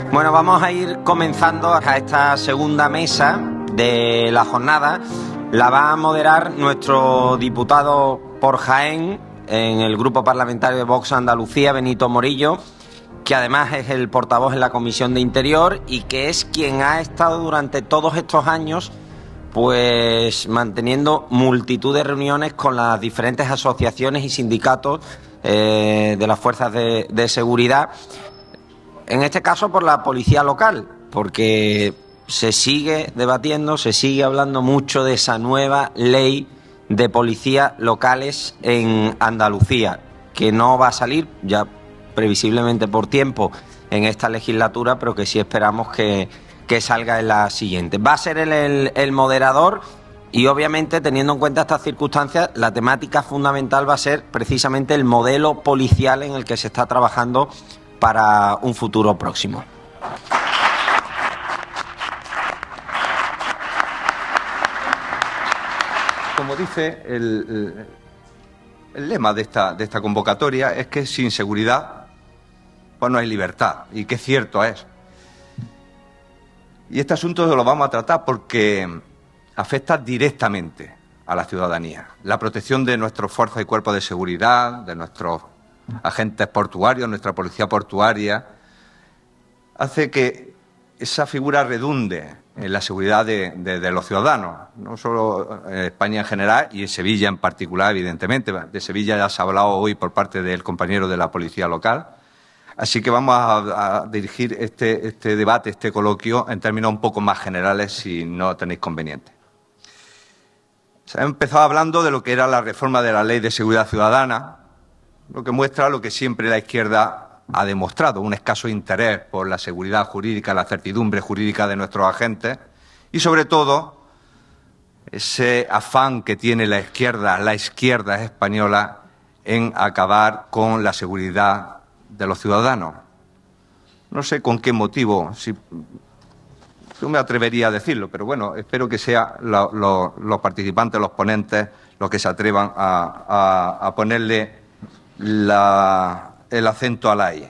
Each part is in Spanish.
Bueno, vamos a ir comenzando a esta segunda mesa de la jornada. La va a moderar nuestro diputado por Jaén en el Grupo Parlamentario de Vox Andalucía, Benito Morillo, que además es el portavoz en la Comisión de Interior y que es quien ha estado durante todos estos años pues manteniendo multitud de reuniones con las diferentes asociaciones y sindicatos de las fuerzas de seguridad. En este caso por la policía local, porque se sigue debatiendo, se sigue hablando mucho de esa nueva ley de policías locales en Andalucía, que no va a salir ya previsiblemente por tiempo en esta legislatura, pero que sí esperamos que salga en la siguiente. Va a ser el moderador y obviamente, teniendo en cuenta estas circunstancias, la temática fundamental va a ser precisamente el modelo policial en el que se está trabajando para un futuro próximo. Como dice el lema de esta convocatoria, es que sin seguridad pues no hay libertad, y que cierto es. Y este asunto lo vamos a tratar porque afecta directamente a la ciudadanía. La protección de nuestras fuerzas y cuerpos de seguridad, de nuestros agentes portuarios, nuestra policía portuaria, hace que esa figura redunde en la seguridad de los ciudadanos, no solo en España en general y en Sevilla en particular, evidentemente. De Sevilla ya se ha hablado hoy por parte del compañero de la policía local. Así que vamos a dirigir este debate, este coloquio, en términos un poco más generales, si no tenéis conveniente. Se ha empezado hablando de lo que era la reforma de la Ley de Seguridad Ciudadana, lo que muestra lo que siempre la izquierda ha demostrado, un escaso interés por la seguridad jurídica, la certidumbre jurídica de nuestros agentes y, sobre todo, ese afán que tiene la izquierda española en acabar con la seguridad de los ciudadanos. No sé con qué motivo, yo me atrevería a decirlo, pero bueno, espero que sean los participantes, los ponentes, los que se atrevan a ponerle el acento a la I.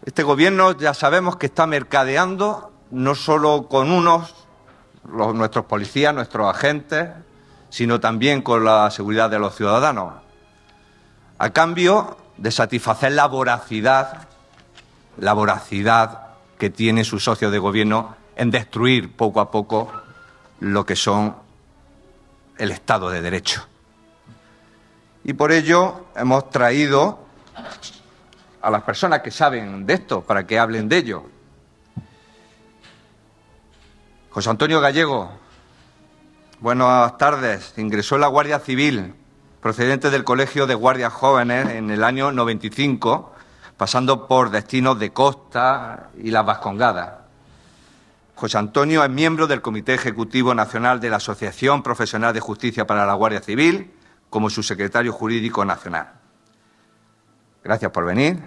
Este gobierno ya sabemos que está mercadeando no solo con nuestros policías, nuestros agentes, sino también con la seguridad de los ciudadanos, a cambio de satisfacer la voracidad que tiene su socio de gobierno en destruir poco a poco lo que son el Estado de Derecho. Y por ello hemos traído a las personas que saben de esto para que hablen de ello. José Antonio Gallego, buenas tardes. Ingresó en la Guardia Civil, procedente del Colegio de Guardias Jóvenes en el año 95, pasando por destinos de Costa y Las Vascongadas. José Antonio es miembro del Comité Ejecutivo Nacional de la Asociación Profesional de Justicia para la Guardia Civil, como su secretario jurídico nacional. Gracias por venir.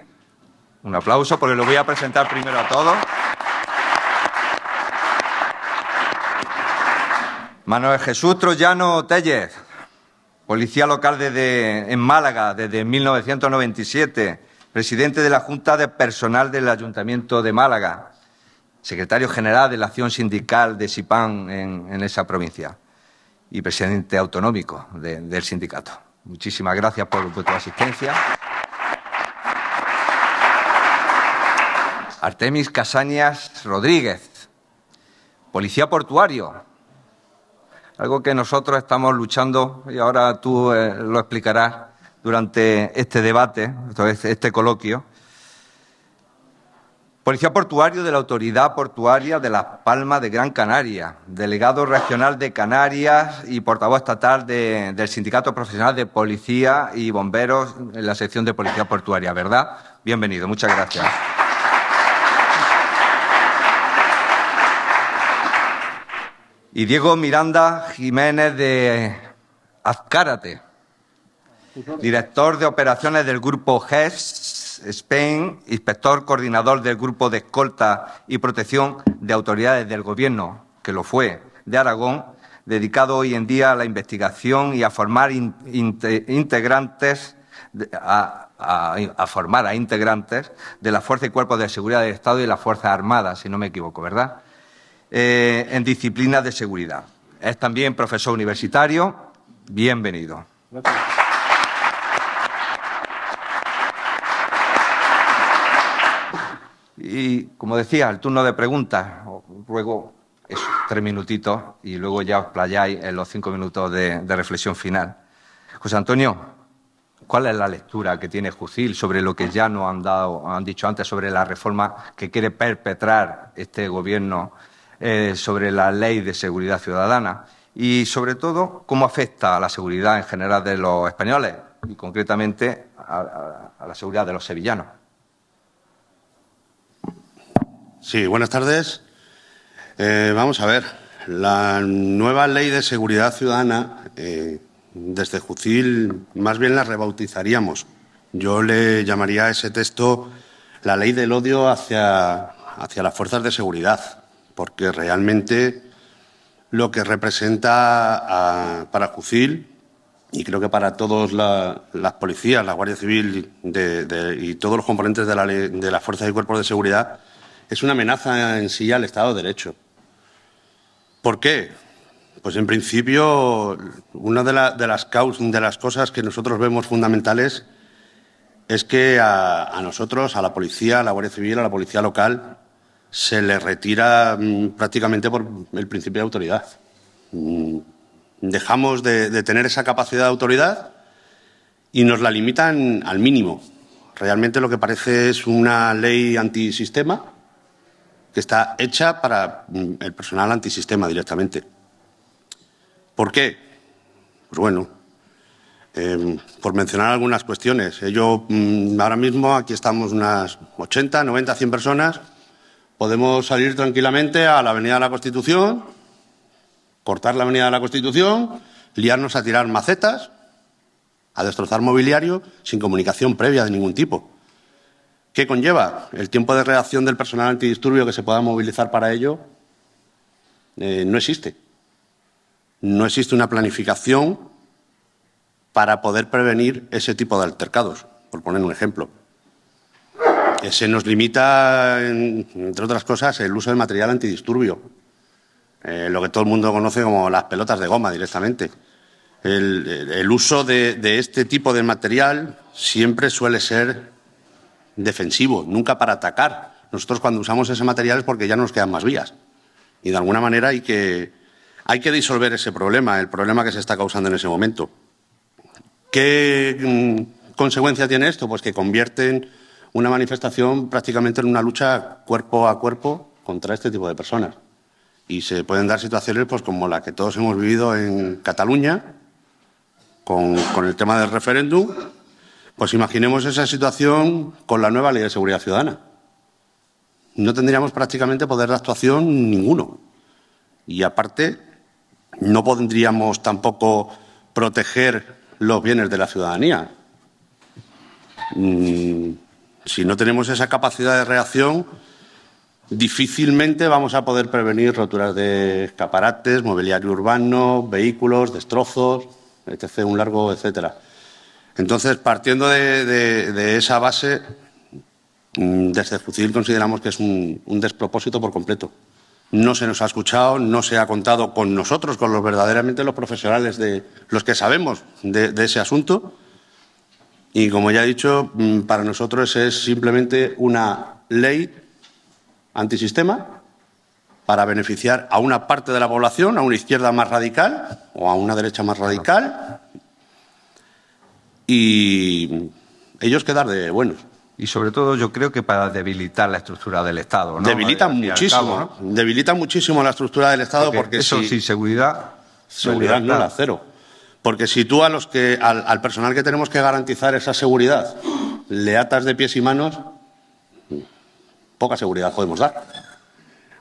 Un aplauso, porque lo voy a presentar primero a todos. Manuel Jesús Troyano Tellez, policía local en Málaga desde 1997, presidente de la Junta de Personal del Ayuntamiento de Málaga, secretario general de la Acción Sindical de SIPAN en esa provincia y presidente autonómico del sindicato. Muchísimas gracias por vuestra asistencia. Artemis Casañas Rodríguez, policía portuario, algo que nosotros estamos luchando, y ahora tú lo explicarás durante este debate, este coloquio. Policía portuario de la Autoridad Portuaria de Las Palmas de Gran Canaria, delegado regional de Canarias y portavoz estatal del Sindicato Profesional de Policía y Bomberos en la sección de Policía Portuaria, ¿verdad? Bienvenido, muchas gracias. Y Diego Miranda Jiménez de Azcárate, director de operaciones del Grupo GES Spain, inspector coordinador del Grupo de Escolta y Protección de Autoridades del Gobierno, que lo fue, de Aragón, dedicado hoy en día a la investigación y a formar integrantes a formar a integrantes de las fuerzas y cuerpos de seguridad del Estado y las Fuerzas Armadas, si no me equivoco, ¿verdad? En disciplinas de seguridad. Es también profesor universitario. Bienvenido. Gracias. Y, como decía, el turno de preguntas. Ruego 3 minutitos y luego ya os playáis en los 5 minutos de reflexión final. José Antonio, ¿cuál es la lectura que tiene Jucil sobre lo que ya nos han dicho antes sobre la reforma que quiere perpetrar este Gobierno sobre la Ley de Seguridad Ciudadana? Y, sobre todo, ¿cómo afecta a la seguridad en general de los españoles y, concretamente, a la seguridad de los sevillanos? Sí, buenas tardes. Vamos a ver, la nueva Ley de Seguridad Ciudadana, desde Jucil, más bien la rebautizaríamos. Yo le llamaría a ese texto la Ley del Odio hacia las fuerzas de seguridad, porque realmente lo que representa para Jucil, y creo que para todas las policías, la Guardia Civil y todos los componentes de las fuerzas y cuerpos de seguridad, es una amenaza en sí al Estado de Derecho. ¿Por qué? Pues en principio, una de las cosas que nosotros vemos fundamentales es que a nosotros, a la policía, a la Guardia Civil, a la policía local, se le retira prácticamente por el principio de autoridad. Dejamos de tener esa capacidad de autoridad y nos la limitan al mínimo. Realmente lo que parece es una ley antisistema que está hecha para el personal antisistema directamente. ¿Por qué? Pues bueno, por mencionar algunas cuestiones. Ahora mismo aquí estamos unas 80, 90, 100 personas. Podemos salir tranquilamente a la Avenida de la Constitución, cortar la Avenida de la Constitución, liarnos a tirar macetas, a destrozar mobiliario sin comunicación previa de ningún tipo. ¿Qué conlleva? El tiempo de reacción del personal antidisturbio que se pueda movilizar para ello no existe. No existe una planificación para poder prevenir ese tipo de altercados, por poner un ejemplo. Se nos limita, entre otras cosas, el uso de material antidisturbio, lo que todo el mundo conoce como las pelotas de goma directamente. El uso de este tipo de material siempre suele ser defensivo, nunca para atacar. Nosotros cuando usamos ese material es porque ya no nos quedan más vías. Y de alguna manera hay que disolver ese problema, el problema que se está causando en ese momento. ¿Qué consecuencia tiene esto? Pues que convierten una manifestación prácticamente en una lucha cuerpo a cuerpo contra este tipo de personas. Y se pueden dar situaciones pues, como la que todos hemos vivido en Cataluña, con el tema del referéndum. Pues imaginemos esa situación con la nueva Ley de Seguridad Ciudadana. No tendríamos prácticamente poder de actuación ninguno. Y aparte, no podríamos tampoco proteger los bienes de la ciudadanía. Si no tenemos esa capacidad de reacción, difícilmente vamos a poder prevenir roturas de escaparates, mobiliario urbano, vehículos, destrozos, etc., un largo, etcétera. Entonces, partiendo de esa base, desde Jucil consideramos que es un despropósito por completo. No se nos ha escuchado, no se ha contado con nosotros, con verdaderamente los profesionales, los que sabemos de ese asunto. Y, como ya he dicho, para nosotros es simplemente una ley antisistema para beneficiar a una parte de la población, a una izquierda más radical o a una derecha más radical, y ellos quedar de buenos. Y, sobre todo, yo creo que para debilitar la estructura del Estado, ¿no? Debilitan muchísimo, ¿no? Debilitan muchísimo la estructura del Estado porque eso sin seguridad no la cero. Porque si tú al personal que tenemos que garantizar esa seguridad le atas de pies y manos, poca seguridad podemos dar.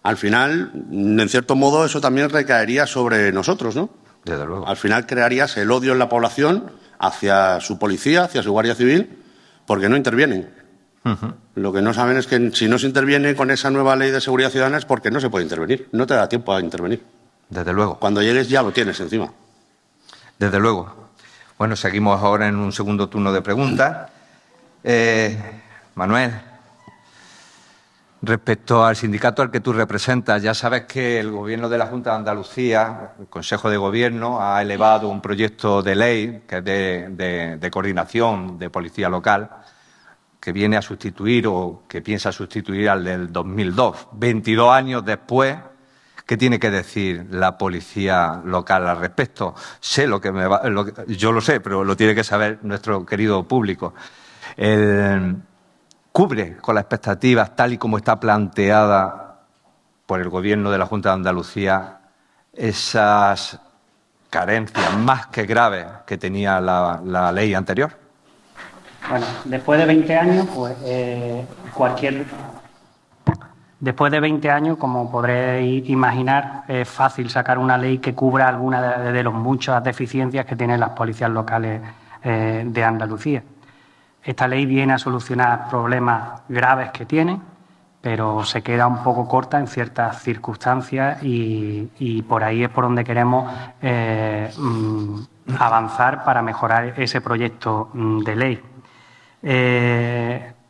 Al final, en cierto modo, eso también recaería sobre nosotros, ¿no? Desde luego. Al final crearías el odio en la población hacia su policía, hacia su Guardia Civil, porque no intervienen. Lo que no saben es que si no se interviene con esa nueva Ley de Seguridad Ciudadana es porque no se puede intervenir, no te da tiempo a intervenir. Desde luego. Cuando llegues ya lo tienes encima. Desde luego. Bueno, seguimos ahora en un segundo turno de preguntas. Manuel, respecto al sindicato al que tú representas, ya sabes que el Gobierno de la Junta de Andalucía, el Consejo de Gobierno, ha elevado un proyecto de ley que es de coordinación de policía local, que viene a sustituir o que piensa sustituir al del 2002. 22 años después, ¿qué tiene que decir la policía local al respecto? Sé yo lo sé, pero lo tiene que saber nuestro querido público. ¿Cubre con las expectativas, tal y como está planteada por el Gobierno de la Junta de Andalucía, esas carencias más que graves que tenía la ley anterior? Bueno, después de 20 años, pues Después de 20 años, como podréis imaginar, es fácil sacar una ley que cubra alguna de las muchas deficiencias que tienen las policías locales de Andalucía. Esta ley viene a solucionar problemas graves que tienen, pero se queda un poco corta en ciertas circunstancias y por ahí es por donde queremos avanzar para mejorar ese proyecto de ley.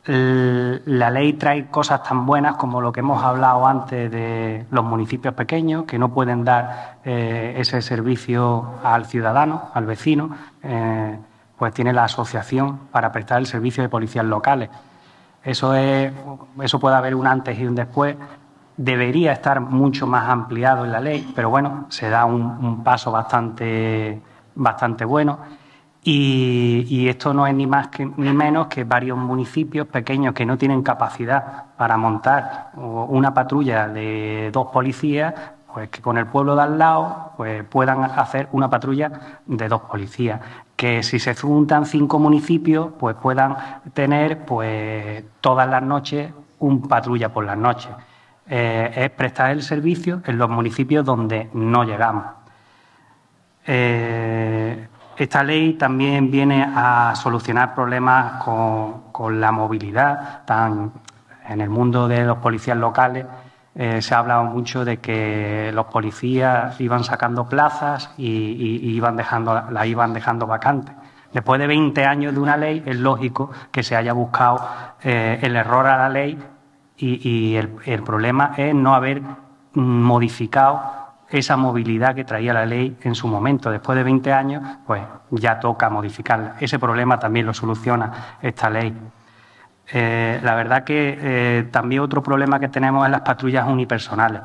La ley trae cosas tan buenas como lo que hemos hablado antes de los municipios pequeños, que no pueden dar ese servicio al ciudadano, al vecino, pues tiene la asociación para prestar el servicio de policías locales. Eso puede haber un antes y un después. Debería estar mucho más ampliado en la ley, pero bueno, se da un paso bastante bueno. Y esto no es ni más ni menos que varios municipios pequeños que no tienen capacidad para montar una patrulla de 2 policías, pues que con el pueblo de al lado pues puedan hacer una patrulla de 2 policías. Que si se juntan 5 municipios, pues puedan tener pues todas las noches un patrulla por las noches. Es prestar el servicio en los municipios donde no llegamos. Esta ley también viene a solucionar problemas con la movilidad. En el mundo de los policías locales se ha hablado mucho de que los policías iban sacando plazas y las iban dejando vacantes. Después de 20 años de una ley, es lógico que se haya buscado el error a la ley y el problema es no haber modificado esa movilidad que traía la ley en su momento. Después de 20 años, pues ya toca modificarla. Ese problema también lo soluciona esta ley. La verdad que también otro problema que tenemos es las patrullas unipersonales.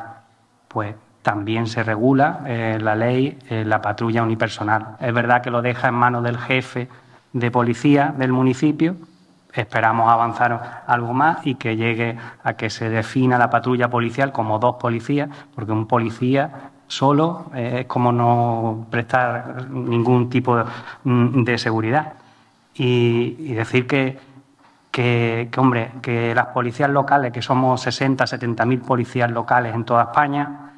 Pues también se regula la ley la patrulla unipersonal. Es verdad que lo deja en manos del jefe de policía del municipio. Esperamos avanzar algo más y que llegue a que se defina la patrulla policial como 2 policías, porque un policía solo es como no prestar ningún tipo de seguridad. Y decir que las policías locales, que somos 60, 70.000 policías locales en toda España,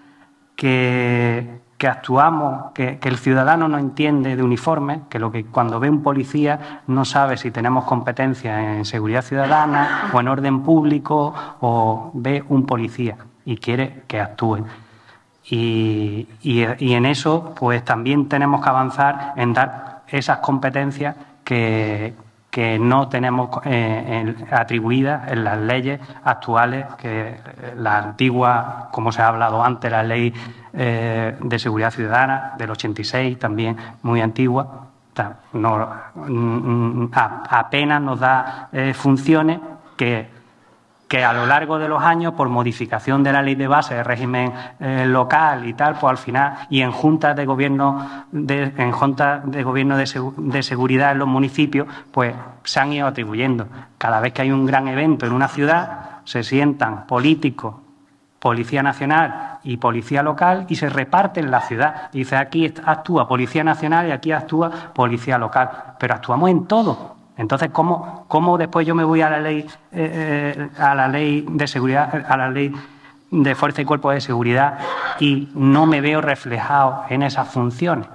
que actuamos, que el ciudadano no entiende de uniforme, que cuando ve un policía no sabe si tenemos competencia en seguridad ciudadana o en orden público, o ve un policía y quiere que actúen. Y en eso pues también tenemos que avanzar en dar esas competencias que no tenemos atribuidas en las leyes actuales, que la antigua, como se ha hablado antes, la ley de seguridad ciudadana del 86, también muy antigua, apenas nos da funciones que a lo largo de los años, por modificación de la ley de base de régimen local y tal, pues al final, y en juntas de gobierno de seguridad en los municipios, pues se han ido atribuyendo. Cada vez que hay un gran evento en una ciudad, se sientan políticos, Policía Nacional y Policía Local, y se reparten la ciudad. Dice, aquí actúa Policía Nacional y aquí actúa Policía Local. Pero actuamos en todo. Entonces, ¿cómo después yo me voy a la ley de seguridad, a la ley de fuerza y cuerpo de seguridad y no me veo reflejado en esas funciones?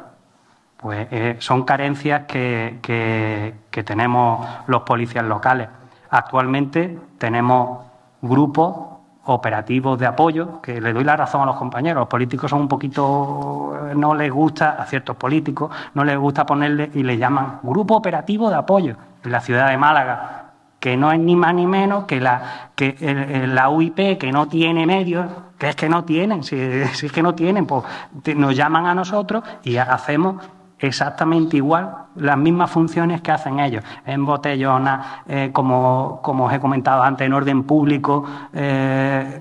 Pues son carencias que tenemos los policías locales. Actualmente tenemos grupos operativos de apoyo, que le doy la razón a los compañeros. Los políticos son un poquito... No les gusta, a ciertos políticos, no les gusta ponerle y le llaman grupo operativo de apoyo. En la ciudad de Málaga, que no es ni más ni menos que la UIP, que no tiene medios, que es que no tienen, si es que no tienen, pues nos llaman a nosotros y hacemos exactamente igual las mismas funciones que hacen ellos, en botellonas, como os he comentado antes, en orden público,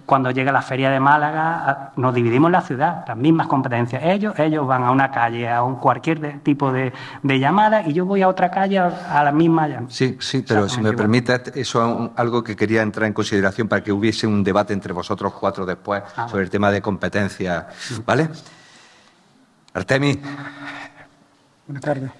cuando llega la Feria de Málaga, nos dividimos la ciudad, las mismas competencias. Ellos van a una calle, a cualquier tipo de llamada, y yo voy a otra calle a la misma llamada. Sí, pero si me permite, eso es algo que quería entrar en consideración para que hubiese un debate entre vosotros cuatro después sobre el tema de competencias, ¿vale? Artemis. Buenas tardes.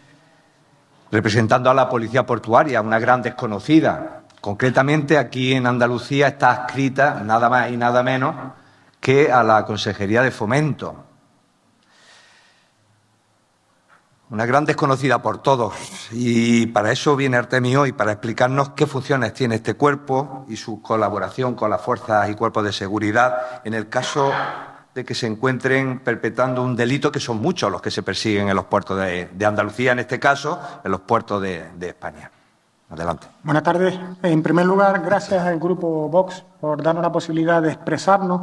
Representando a la Policía Portuaria, una gran desconocida. Concretamente, aquí en Andalucía está adscrita nada más y nada menos que a la Consejería de Fomento. Una gran desconocida por todos. Y para eso viene Artemis hoy, para explicarnos qué funciones tiene este cuerpo y su colaboración con las fuerzas y cuerpos de seguridad en el caso de que se encuentren perpetrando un delito, que son muchos los que se persiguen en los puertos de Andalucía, en este caso, en los puertos de España. Adelante. Buenas tardes. En primer lugar, gracias al Grupo Vox por darnos la posibilidad de expresarnos,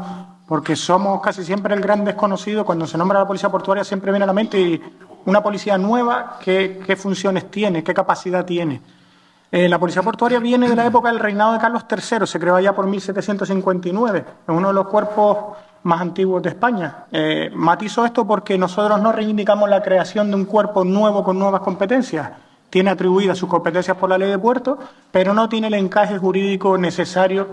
porque somos casi siempre el gran desconocido. Cuando se nombra la Policía Portuaria siempre viene a la mente una policía nueva, qué funciones tiene, qué capacidad tiene. La Policía Portuaria viene de la época del reinado de Carlos III, se creó allá por 1759, es uno de los cuerpos más antiguos de España. Matizo esto porque nosotros no reivindicamos la creación de un cuerpo nuevo con nuevas competencias. Tiene atribuidas sus competencias por la Ley de Puertos, pero no tiene el encaje jurídico necesario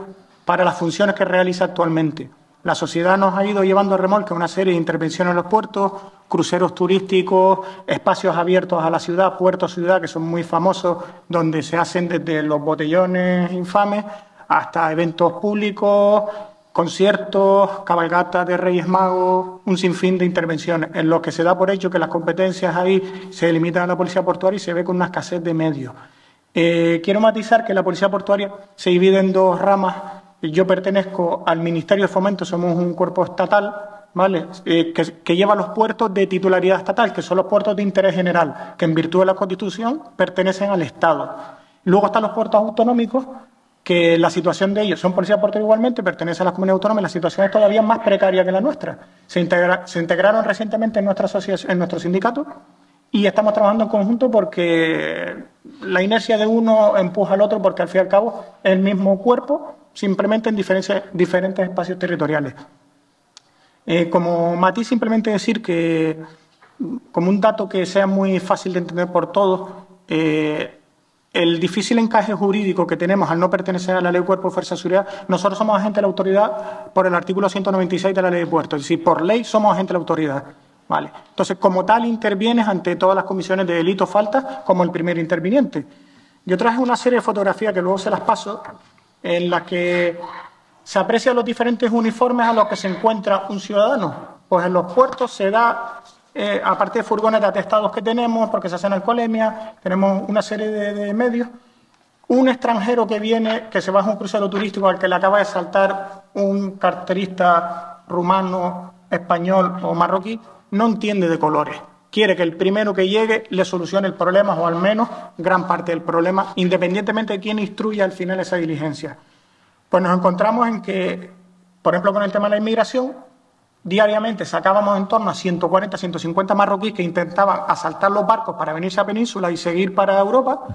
para las funciones que realiza actualmente. La sociedad nos ha ido llevando a remolque una serie de intervenciones en los puertos, cruceros turísticos, espacios abiertos a la ciudad, puertos ciudad, que son muy famosos, donde se hacen desde los botellones infames hasta eventos públicos, conciertos, cabalgatas de Reyes Magos, un sinfín de intervenciones, en los que se da por hecho que las competencias ahí se limitan a la Policía Portuaria y se ve con una escasez de medios. Quiero matizar que la Policía Portuaria se divide en dos ramas. Yo pertenezco al Ministerio de Fomento, somos un cuerpo estatal, ¿vale? Que lleva los puertos de titularidad estatal, que son los puertos de interés general, que en virtud de la Constitución pertenecen al Estado. Luego están los puertos autonómicos, que la situación de ellos, son policías portuarios igualmente, pertenecen a las comunidades autónomas, la situación es todavía más precaria que la nuestra. Se integraron recientemente en nuestra asociación, en nuestro sindicato, y estamos trabajando en conjunto porque la inercia de uno empuja al otro, porque al fin y al cabo es el mismo cuerpo, simplemente en diferentes espacios territoriales. Como matiz, simplemente decir que, como un dato que sea muy fácil de entender por todos, el difícil encaje jurídico que tenemos al no pertenecer a la Ley de Cuerpo de Fuerza de Seguridad, nosotros somos agentes de la autoridad por el artículo 196 de la Ley de Puertos, es decir, por ley somos agentes de la autoridad. ¿Vale? Entonces, como tal, intervienes ante todas las comisiones de delitos, faltas, como el primer interviniente. Yo traje una serie de fotografías que luego se las paso, en las que se aprecian los diferentes uniformes a los que se encuentra un ciudadano. Pues en los puertos se da, aparte de furgones de atestados que tenemos, porque se hacen alcoholemia, tenemos una serie de medios. Un extranjero que viene, que se baja un crucero turístico al que le acaba de saltar un carterista rumano, español o marroquí, no entiende de colores. Quiere que el primero que llegue le solucione el problema, o al menos gran parte del problema, independientemente de quién instruya al final esa diligencia. Pues nos encontramos en que, por ejemplo, con el tema de la inmigración, diariamente sacábamos en torno a 140, 150 marroquíes que intentaban asaltar los barcos para venirse a Península y seguir para Europa.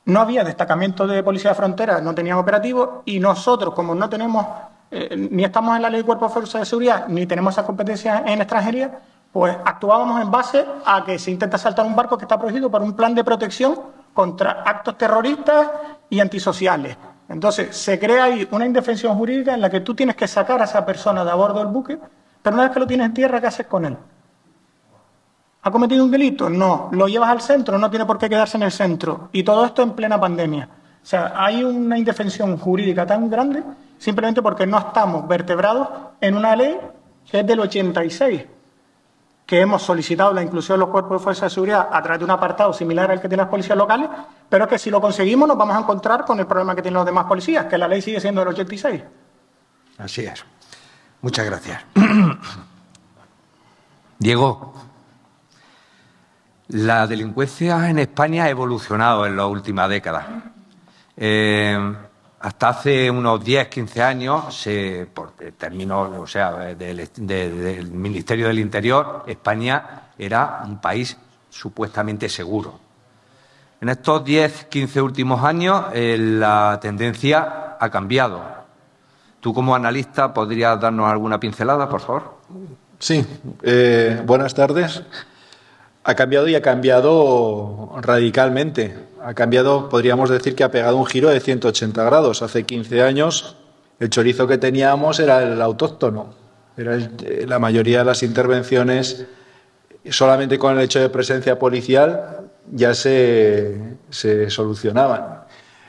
No había destacamento de policía de frontera, no tenían operativo, y nosotros, como no tenemos, ni estamos en la Ley de Cuerpo de Fuerza de Seguridad, ni tenemos esas competencias en extranjería, pues actuábamos en base a que se intenta asaltar un barco que está protegido por un plan de protección contra actos terroristas y antisociales. Entonces, se crea ahí una indefensión jurídica en la que tú tienes que sacar a esa persona de a bordo del buque, pero una vez que lo tienes en tierra, ¿qué haces con él? ¿Ha cometido un delito? No. ¿Lo llevas al centro? No tiene por qué quedarse en el centro. Y todo esto en plena pandemia. O sea, hay una indefensión jurídica tan grande simplemente porque no estamos vertebrados en una ley que es del 86, que hemos solicitado la inclusión de los cuerpos de fuerza de seguridad a través de un apartado similar al que tienen las policías locales, pero que si lo conseguimos nos vamos a encontrar con el problema que tienen los demás policías, que la ley sigue siendo del 86. Así es. Muchas gracias. Diego, la delincuencia en España ha evolucionado en las últimas décadas. Hasta hace unos 10, 15 años, por términos, o sea, del Ministerio del Interior, España era un país supuestamente seguro. En estos 10, 15 últimos años, la tendencia ha cambiado. ¿Tú, como analista, podrías darnos alguna pincelada, por favor? Sí, buenas tardes. Ha cambiado y ha cambiado radicalmente. Ha cambiado, podríamos decir que ha pegado un giro de 180 grados. Hace 15 años el chorizo que teníamos era el autóctono. La mayoría de las intervenciones, solamente con el hecho de presencia policial, ya se solucionaban.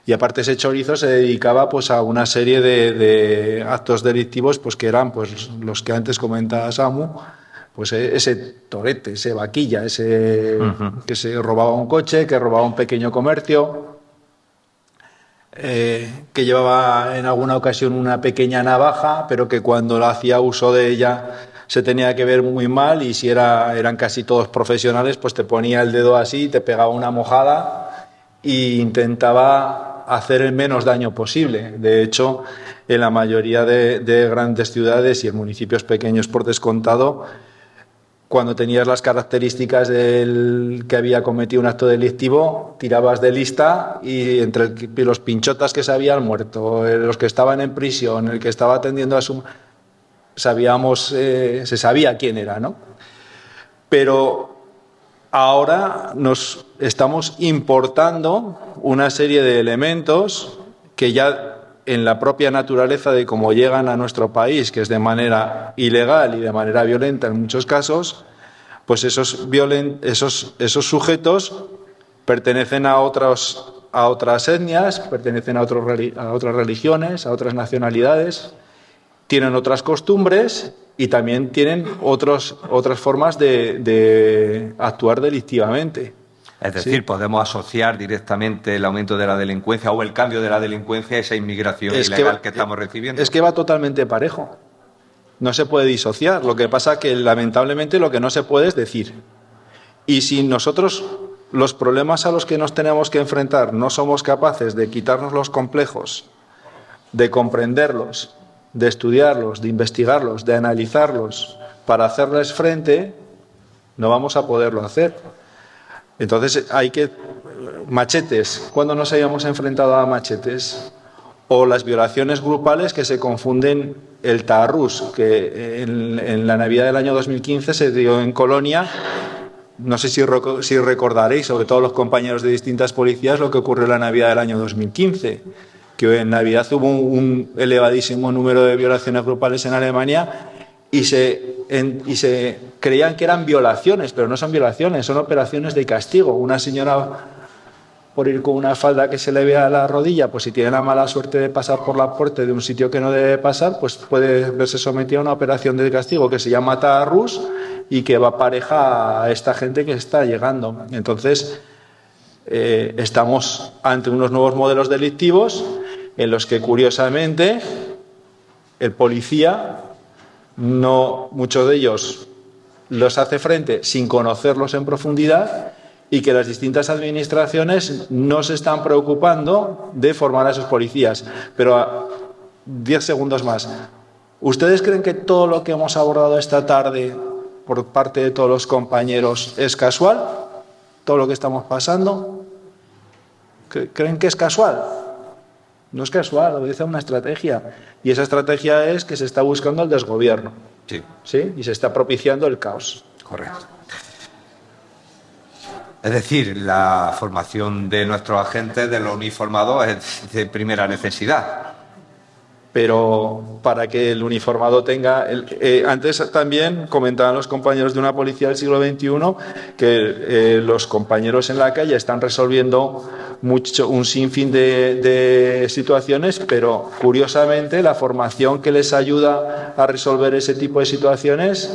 Y aparte ese chorizo se dedicaba pues a una serie de actos delictivos pues que eran pues los que antes comentaba Samu, pues ese torete, ese vaquilla, ese que se robaba un coche, que robaba un pequeño comercio, que llevaba en alguna ocasión una pequeña navaja, pero que cuando lo hacía uso de ella se tenía que ver muy mal, y si eran casi todos profesionales, pues te ponía el dedo así, te pegaba una mojada e intentaba hacer el menos daño posible. De hecho, en la mayoría de grandes ciudades y en municipios pequeños por descontado, cuando tenías las características del que había cometido un acto delictivo, tirabas de lista, y entre los pinchotas que se habían muerto, los que estaban en prisión, el que estaba atendiendo a su... se sabía quién era, ¿no? Pero ahora nos estamos importando una serie de elementos que ya en la propia naturaleza de cómo llegan a nuestro país, que es de manera ilegal y de manera violenta en muchos casos, pues esos sujetos pertenecen a otras etnias, pertenecen a otras religiones, a otras nacionalidades, tienen otras costumbres y también tienen otras formas de actuar delictivamente. Es decir, Sí. podemos asociar directamente el aumento de la delincuencia o el cambio de la delincuencia a esa inmigración ilegal que estamos recibiendo. Es que va totalmente parejo. No se puede disociar. Lo que pasa que, lamentablemente, lo que no se puede es decir. Y si nosotros, los problemas a los que nos tenemos que enfrentar, no somos capaces de quitarnos los complejos, de comprenderlos, de estudiarlos, de investigarlos, de analizarlos, para hacerles frente, no vamos a poderlo hacer. Entonces hay que... Machetes, ¿cuándo nos habíamos enfrentado a machetes? O las violaciones grupales, que se confunden. El taarrús, que en la Navidad del año 2015 se dio en Colonia. No sé si recordaréis, sobre todo los compañeros de distintas policías, lo que ocurrió en la Navidad del año 2015, que en Navidad hubo un elevadísimo número de violaciones grupales en Alemania, y se creían que eran violaciones, pero no son violaciones, son operaciones de castigo. Una señora, por ir con una falda que se le vea a la rodilla, pues si tiene la mala suerte de pasar por la puerta de un sitio que no debe pasar, pues puede verse sometida a una operación de castigo que se llama taarrús y que va pareja a esta gente que está llegando. Entonces, estamos ante unos nuevos modelos delictivos en los que, curiosamente, el policía, muchos de ellos los hace frente sin conocerlos en profundidad, y que las distintas administraciones no se están preocupando de formar a esos policías. Pero 10 segundos más. ¿Ustedes creen que todo lo que hemos abordado esta tarde por parte de todos los compañeros es casual? ¿Todo lo que estamos pasando? ¿Creen que es casual? No es casual, obedece a una estrategia. Y esa estrategia es que se está buscando el desgobierno. Sí. ¿Sí? Y se está propiciando el caos. Correcto. Es decir, la formación de nuestros agentes, de los uniformados, es de primera necesidad. Pero para que el uniformado tenga... antes también comentaban los compañeros de una policía del siglo XXI que los compañeros en la calle están resolviendo un sinfín de situaciones, pero curiosamente la formación que les ayuda a resolver ese tipo de situaciones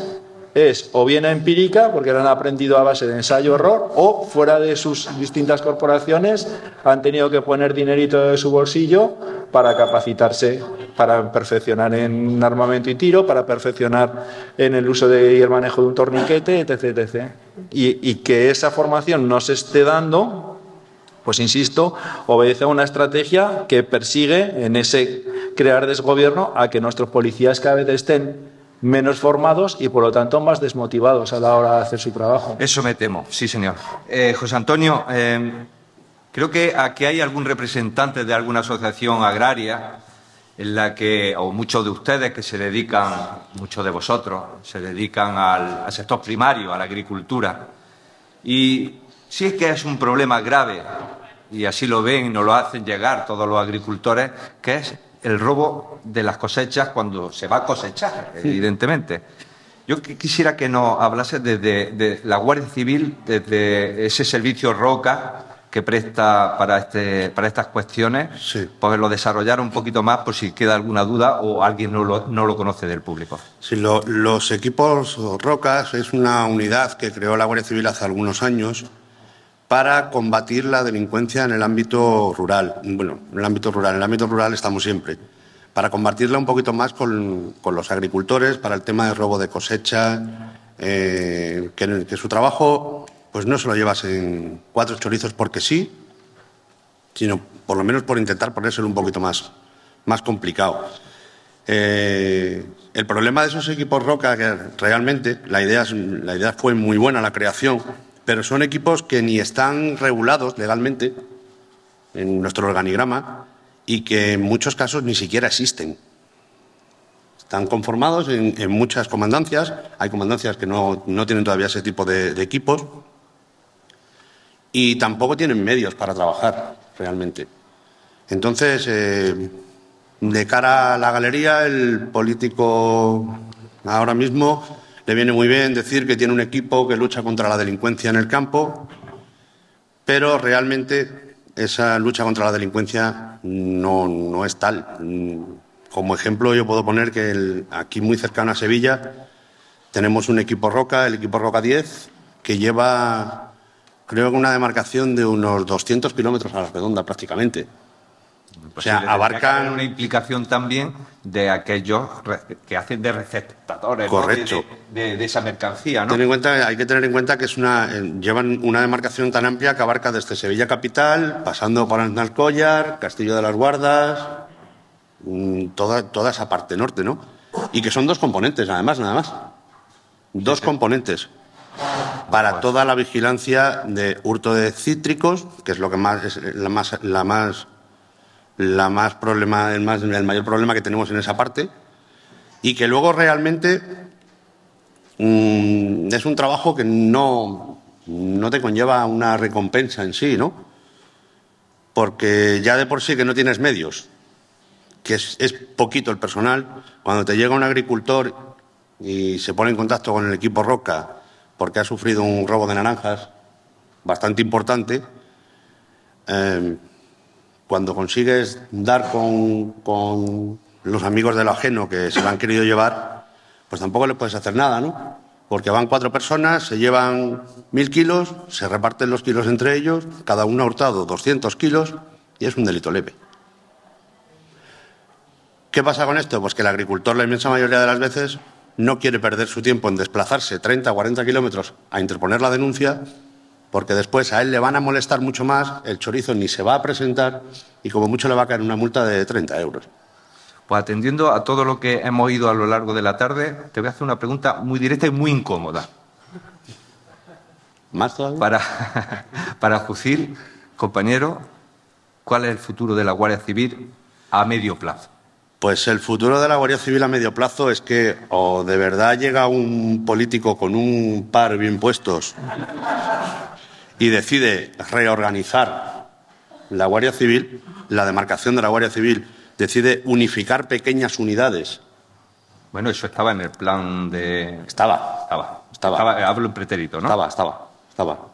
es o bien empírica, porque la han aprendido a base de ensayo-error, o fuera de sus distintas corporaciones han tenido que poner dinerito de su bolsillo para capacitarse para perfeccionar en armamento y tiro, para perfeccionar en el uso y el manejo de un torniquete, etc. etc. Y que esa formación no se esté dando, pues insisto, obedece a una estrategia que persigue en ese crear desgobierno a que nuestros policías cada vez estén menos formados y, por lo tanto, más desmotivados a la hora de hacer su trabajo. Eso me temo, sí, señor. José Antonio, creo que aquí hay algún representante de alguna asociación agraria en la que, o muchos de ustedes que se dedican, muchos de vosotros, se dedican al sector primario, a la agricultura. Y sí es que es un problema grave, y así lo ven y nos lo hacen llegar todos los agricultores, que es el robo de las cosechas cuando se va a cosechar, evidentemente. Yo quisiera que nos hablase de la Guardia Civil, desde ese servicio ROCA que presta para estas cuestiones, sí, pues lo desarrollar un poquito más por si queda alguna duda o alguien no lo conoce del público. Sí, los equipos ROCAS es una unidad que creó la Guardia Civil hace algunos años para combatir la delincuencia en el ámbito rural. Bueno, en el ámbito rural estamos siempre. Para combatirla un poquito más con los agricultores, para el tema de robo de cosecha, que su trabajo pues no se lo llevas en 4 chorizos porque sí, sino por lo menos por intentar ponérselo un poquito más complicado. El problema de esos equipos ROCA, que realmente la idea fue muy buena, la creación, pero son equipos que ni están regulados legalmente en nuestro organigrama y que en muchos casos ni siquiera existen. Están conformados en muchas comandancias. Hay comandancias que no tienen todavía ese tipo de equipos y tampoco tienen medios para trabajar realmente. Entonces, de cara a la galería, el político ahora mismo le viene muy bien decir que tiene un equipo que lucha contra la delincuencia en el campo, pero realmente esa lucha contra la delincuencia no es tal. Como ejemplo, yo puedo poner que aquí muy cercano a Sevilla tenemos un equipo ROCA, el equipo ROCA 10, que lleva, creo que una demarcación de unos 200 kilómetros a la redonda prácticamente. O sea, abarcan una implicación también de aquellos que hacen de receptadores, correcto, ¿no? de esa mercancía, ¿no? Hay que tener en cuenta que llevan una demarcación tan amplia que abarca desde Sevilla capital, pasando por Alcalcollar, Castillo de las Guardas, toda esa parte norte, ¿no? Y que son 2 componentes, además, nada más. 2 componentes para toda la vigilancia de hurto de cítricos, que es lo que más es el mayor problema que tenemos en esa parte, y que luego realmente es un trabajo que no te conlleva una recompensa en sí, ¿no? Porque ya de por sí que no tienes medios, que es poquito el personal. Cuando te llega un agricultor y se pone en contacto con el equipo ROCA porque ha sufrido un robo de naranjas bastante importante, cuando consigues dar con los amigos de lo ajeno que se lo han querido llevar, pues tampoco le puedes hacer nada, ¿no? Porque van 4 personas, se llevan 1.000 kilos, se reparten los kilos entre ellos, cada uno ha hurtado 200 kilos y es un delito leve. ¿Qué pasa con esto? Pues que el agricultor, la inmensa mayoría de las veces, no quiere perder su tiempo en desplazarse 30 o 40 kilómetros a interponer la denuncia, porque después a él le van a molestar mucho más, el chorizo ni se va a presentar y como mucho le va a caer una multa de 30 euros. Pues atendiendo a todo lo que hemos oído a lo largo de la tarde, te voy a hacer una pregunta muy directa y muy incómoda. ¿Más todavía? Para Jucil, compañero, ¿cuál es el futuro de la Guardia Civil a medio plazo? Pues el futuro de la Guardia Civil a medio plazo es que o de verdad llega un político con un par bien puestos y decide reorganizar la Guardia Civil, la demarcación de la Guardia Civil, decide unificar pequeñas unidades. Bueno, eso estaba en el plan de... Estaba. Hablo en pretérito, ¿no? Estaba.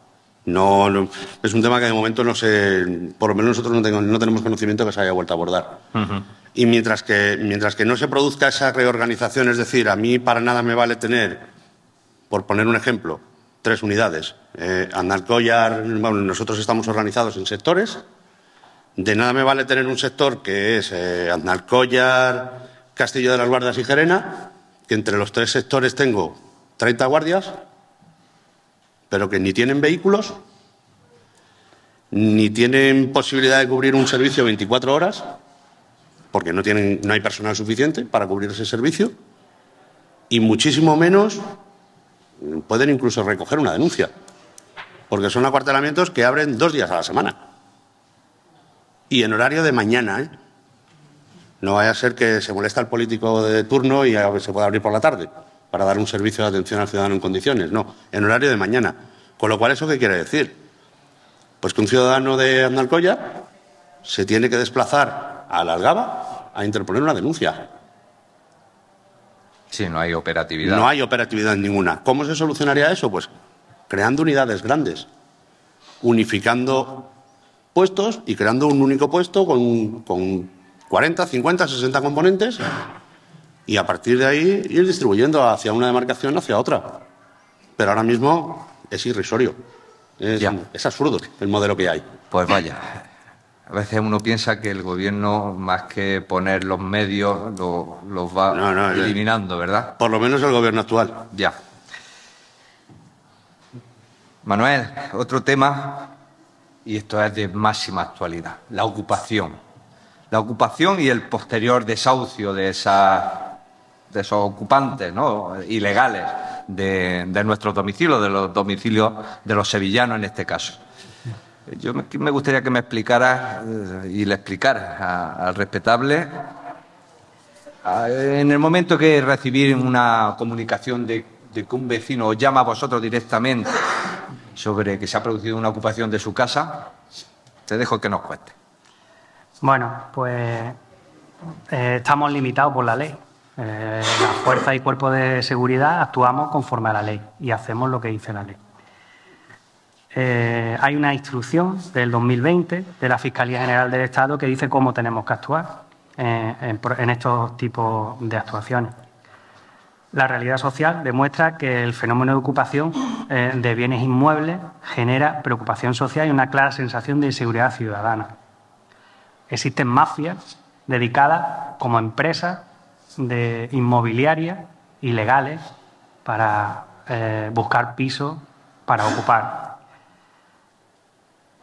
No, es un tema que de momento no sé, por lo menos nosotros no tenemos conocimiento que se haya vuelto a abordar. Uh-huh. Y mientras que no se produzca esa reorganización, es decir, a mí para nada me vale tener, por poner un ejemplo, 3 unidades. Andalcollar, bueno, nosotros estamos organizados en sectores. De nada me vale tener un sector que es Aznalcóllar, Castillo de las Guardas y Gerena, que entre los tres sectores tengo 30 guardias, pero que ni tienen vehículos, ni tienen posibilidad de cubrir un servicio 24 horas, porque no hay personal suficiente para cubrir ese servicio, y muchísimo menos pueden incluso recoger una denuncia, porque son acuartelamientos que abren 2 días a la semana. Y en horario de mañana, ¿eh? No vaya a ser que se molesta al político de turno y se pueda abrir por la tarde para dar un servicio de atención al ciudadano en condiciones. No, en horario de mañana. Con lo cual, ¿eso qué quiere decir? Pues que un ciudadano de Aznalcóllar se tiene que desplazar a la Algaba a interponer una denuncia. Sí, no hay operatividad. No hay operatividad ninguna. ¿Cómo se solucionaría eso? Pues creando unidades grandes, unificando puestos y creando un único puesto con 40, 50, 60 componentes y a partir de ahí ir distribuyendo hacia una demarcación, hacia otra. Pero ahora mismo es irrisorio. Es absurdo el modelo que hay. Pues vaya. A veces uno piensa que el Gobierno, más que poner los medios, los va eliminando, ¿verdad? Por lo menos el Gobierno actual. Ya. Manuel, otro tema, y esto es de máxima actualidad, la ocupación. La ocupación y el posterior desahucio de esos ocupantes, ¿no?, ilegales de nuestros domicilios, de los domicilios de los sevillanos en este caso. Yo me gustaría que me explicara y le explicara al respetable, en el momento que recibir una comunicación de que un vecino os llama a vosotros directamente sobre que se ha producido una ocupación de su casa, te dejo que nos cuente. Bueno, pues estamos limitados por la ley. Las fuerzas y cuerpos de seguridad actuamos conforme a la ley y hacemos lo que dice la ley. Hay una instrucción del 2020 de la Fiscalía General del Estado que dice cómo tenemos que actuar en estos tipos de actuaciones. La realidad social demuestra que el fenómeno de ocupación de bienes inmuebles genera preocupación social y una clara sensación de inseguridad ciudadana. Existen mafias dedicadas como empresas de inmobiliarias ilegales para buscar pisos para ocupar.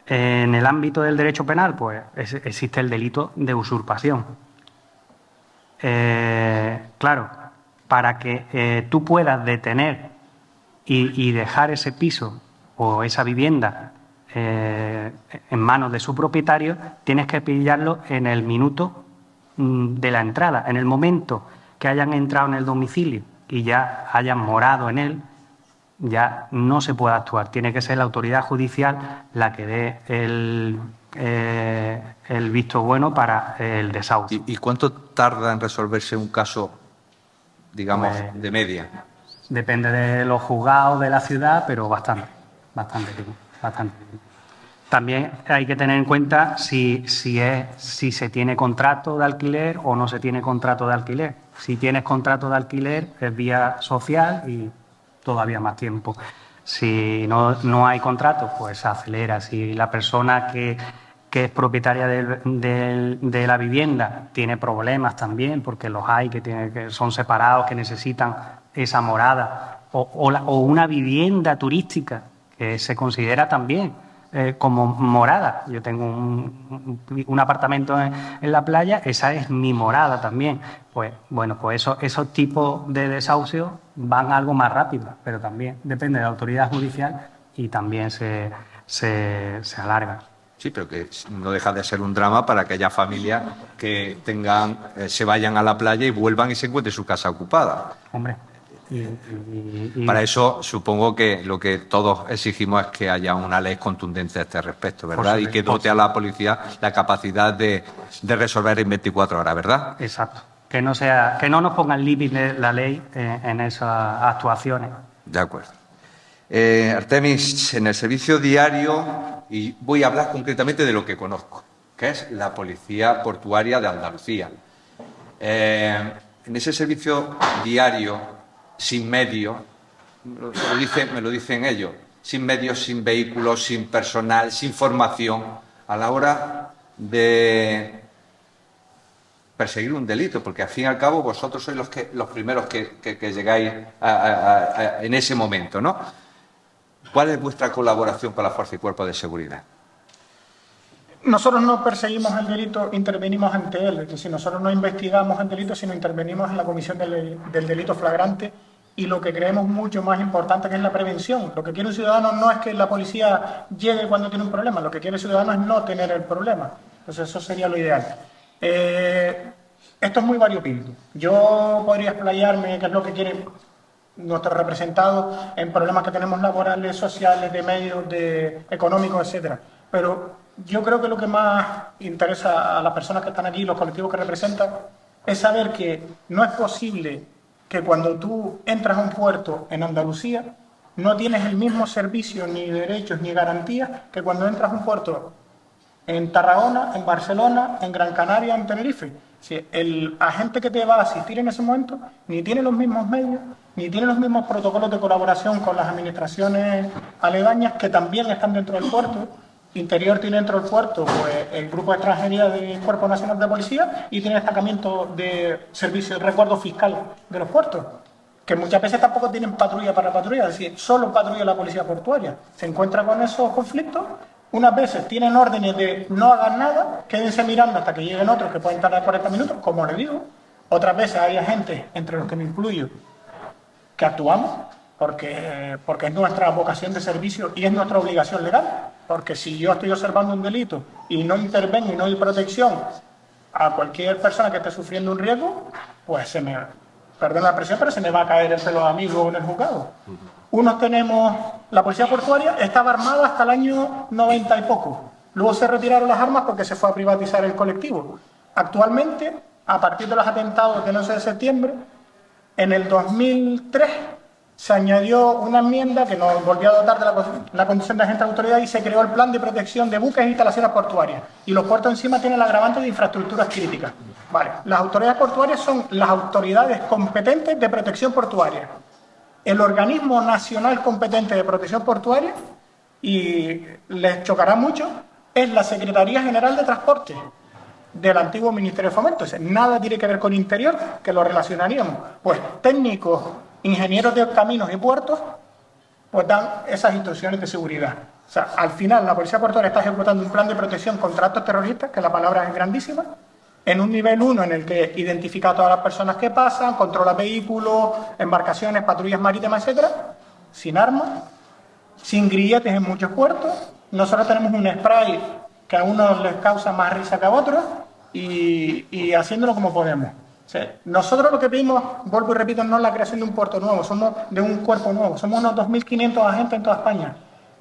En el ámbito del derecho penal, pues existe el delito de usurpación. Claro, para que tú puedas detener y dejar ese piso o esa vivienda en manos de su propietario, tienes que pillarlo en el minuto de la entrada. En el momento que hayan entrado en el domicilio y ya hayan morado en él, ya no se puede actuar. Tiene que ser la autoridad judicial la que dé el visto bueno para el desahucio. ¿Y cuánto tarda en resolverse un caso, digamos, de media? Depende de los juzgados de la ciudad, pero bastante tiempo. También hay que tener en cuenta si se tiene contrato de alquiler o no se tiene contrato de alquiler. Si tienes contrato de alquiler es vía social y todavía más tiempo. Si no hay contrato, pues se acelera. Si la persona que es propietaria de la vivienda tiene problemas también, porque los hay que son separados, que necesitan esa morada, o una vivienda turística que se considera también como morada. Yo tengo un apartamento en la playa, esa es mi morada también. Pues bueno, pues esos tipos de desahucios van algo más rápido, pero también depende de la autoridad judicial y también se alarga. Sí, pero que no deja de ser un drama para aquellas familias que se vayan a la playa y vuelvan y se encuentren su casa ocupada. Hombre. Para eso supongo que lo que todos exigimos es que haya una ley contundente a este respecto, ¿verdad? Y que dote a la policía la capacidad de resolver en 24 horas, ¿verdad? Exacto. Que no nos pongan límite la ley en esas actuaciones. De acuerdo. Artemis, en el servicio diario, y voy a hablar concretamente de lo que conozco, que es la Policía Portuaria de Andalucía. En ese servicio diario, sin medios, me lo dicen ellos, sin medios, sin vehículos, sin personal, sin formación, a la hora de perseguir un delito, porque al fin y al cabo vosotros sois los primeros que llegáis en ese momento, ¿no? ¿Cuál es vuestra colaboración con la Fuerza y Cuerpo de Seguridad? Nosotros no perseguimos el delito, intervenimos ante él. Es decir, nosotros no investigamos el delito, sino intervenimos en la comisión del delito flagrante, y lo que creemos mucho más importante, que es la prevención. Lo que quiere un ciudadano no es que la policía llegue cuando tiene un problema, lo que quiere el ciudadano es no tener el problema. Entonces eso sería lo ideal. Esto es muy variopinto. Yo podría explayarme qué es lo que quiere nuestros representados en problemas que tenemos laborales, sociales, de medios, económicos, etcétera. Pero yo creo que lo que más interesa a las personas que están aquí, los colectivos que representan, es saber que no es posible que cuando tú entras a un puerto en Andalucía no tienes el mismo servicio, ni derechos, ni garantías que cuando entras a un puerto en Tarragona, en Barcelona, en Gran Canaria, en Tenerife. Si el agente que te va a asistir en ese momento ni tiene los mismos medios, ni tiene los mismos protocolos de colaboración con las administraciones aledañas que también están dentro del puerto. Interior tiene dentro del puerto pues, el grupo de extranjería del Cuerpo Nacional de Policía, y tiene destacamiento de servicio de recuerdo fiscal de los puertos, que muchas veces tampoco tienen patrulla para patrulla, es decir, solo patrulla la policía portuaria. Se encuentra con esos conflictos. Unas veces tienen órdenes de no hagan nada, quédense mirando hasta que lleguen otros que pueden tardar 40 minutos, como les digo. Otras veces hay agentes, entre los que me incluyo, que actuamos porque es nuestra vocación de servicio y es nuestra obligación legal. Porque si yo estoy observando un delito y no intervengo y no doy protección a cualquier persona que esté sufriendo un riesgo, pues se me, perdón la expresión, pero se me va a caer el pelo a mí luego en el juzgado. Unos tenemos, la policía portuaria estaba armada hasta el año 90 y poco. Luego se retiraron las armas porque se fue a privatizar el colectivo. Actualmente, a partir de los atentados del 11 de septiembre, en el 2003 se añadió una enmienda que nos volvió a dotar de la condición de agente de autoridad, y se creó el plan de protección de buques e instalaciones portuarias. Y los puertos encima tienen el agravante de infraestructuras críticas. Vale, las autoridades portuarias son las autoridades competentes de protección portuaria. El organismo nacional competente de protección portuaria, y les chocará mucho, es la Secretaría General de Transporte del antiguo Ministerio de Fomento. O sea, nada tiene que ver con Interior, que lo relacionaríamos. Pues técnicos, ingenieros de caminos y puertos, pues dan esas instrucciones de seguridad. O sea, al final la policía portuaria está ejecutando un plan de protección contra actos terroristas, que la palabra es grandísima, en un nivel 1 en el que identifica a todas las personas que pasan, controla vehículos, embarcaciones, patrullas marítimas, etcétera, sin armas, sin grilletes en muchos puertos. Nosotros tenemos un spray que a unos les causa más risa que a otros, y haciéndolo como podemos. O sea, nosotros lo que pedimos, vuelvo y repito, no es la creación de un puerto nuevo, somos de un cuerpo nuevo, somos unos 2.500 agentes en toda España.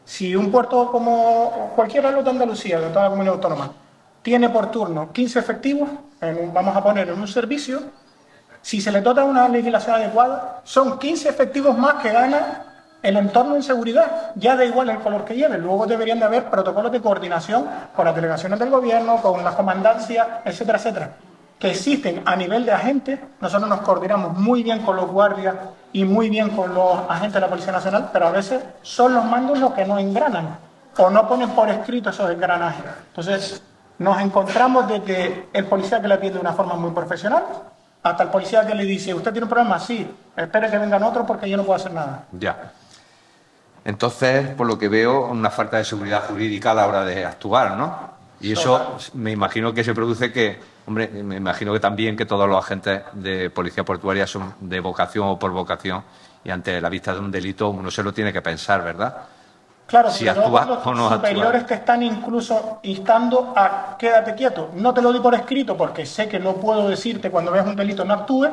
Si un puerto como cualquier otro de Andalucía, de toda la comunidad autónoma, tiene por turno 15 efectivos, vamos a poner en un servicio, si se le dota una legislación adecuada, son 15 efectivos más que gana el entorno en seguridad. Ya da igual el color que lleve. Luego deberían de haber protocolos de coordinación con las delegaciones del gobierno, con las comandancias, etcétera, etcétera, que existen a nivel de agentes. Nosotros nos coordinamos muy bien con los guardias y muy bien con los agentes de la Policía Nacional, pero a veces son los mandos los que no engranan o no ponen por escrito esos engranajes. Entonces, nos encontramos desde el policía que le atiende de una forma muy profesional hasta el policía que le dice, ¿usted tiene un problema? Sí, espere que vengan otros porque yo no puedo hacer nada. Ya. Entonces, por lo que veo, una falta de seguridad jurídica a la hora de actuar, ¿no? Y eso me imagino que se produce que, hombre, me imagino que también que todos los agentes de policía portuaria son de vocación o por vocación, y ante la vista de un delito uno se lo tiene que pensar, ¿verdad? Claro, si pero actúa los o no superiores actúa. te están incluso instando a quédate quieto. No te lo doy por escrito porque sé que no puedo decirte cuando veas un delito no actúes,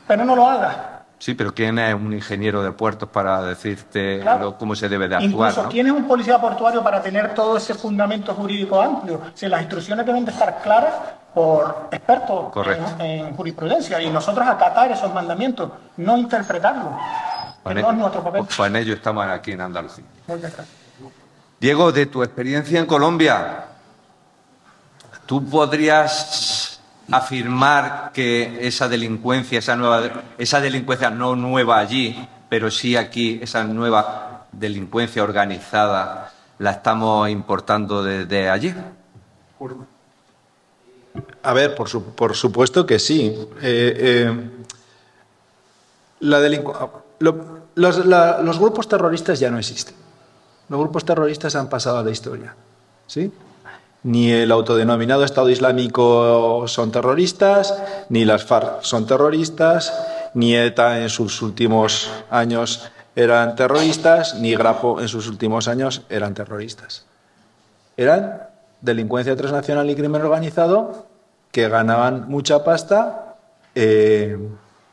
pero no lo hagas. Sí, pero ¿quién es un ingeniero de puertos para decirte cómo se debe de actuar? Incluso, ¿no? ¿quién es un policía portuario para tener todo ese fundamento jurídico amplio? Si las instrucciones deben de estar claras por expertos en jurisprudencia, y nosotros acatar esos mandamientos, no interpretarlos. Que no es nuestro papel. Pues en ello estamos aquí en Andalucía. Muchas gracias. Diego, de tu experiencia en Colombia, ¿tú podrías afirmar que esa delincuencia, esa delincuencia no nueva allí, pero sí aquí, esa nueva delincuencia organizada, la estamos importando desde allí? A ver, por supuesto que sí. Los grupos terroristas ya no existen. Los grupos terroristas han pasado a la historia, ¿sí? Ni el autodenominado Estado Islámico son terroristas, ni las FARC son terroristas, ni ETA en sus últimos años eran terroristas, ni Grapo en sus últimos años eran terroristas. Eran delincuencia transnacional y crimen organizado que ganaban mucha pasta de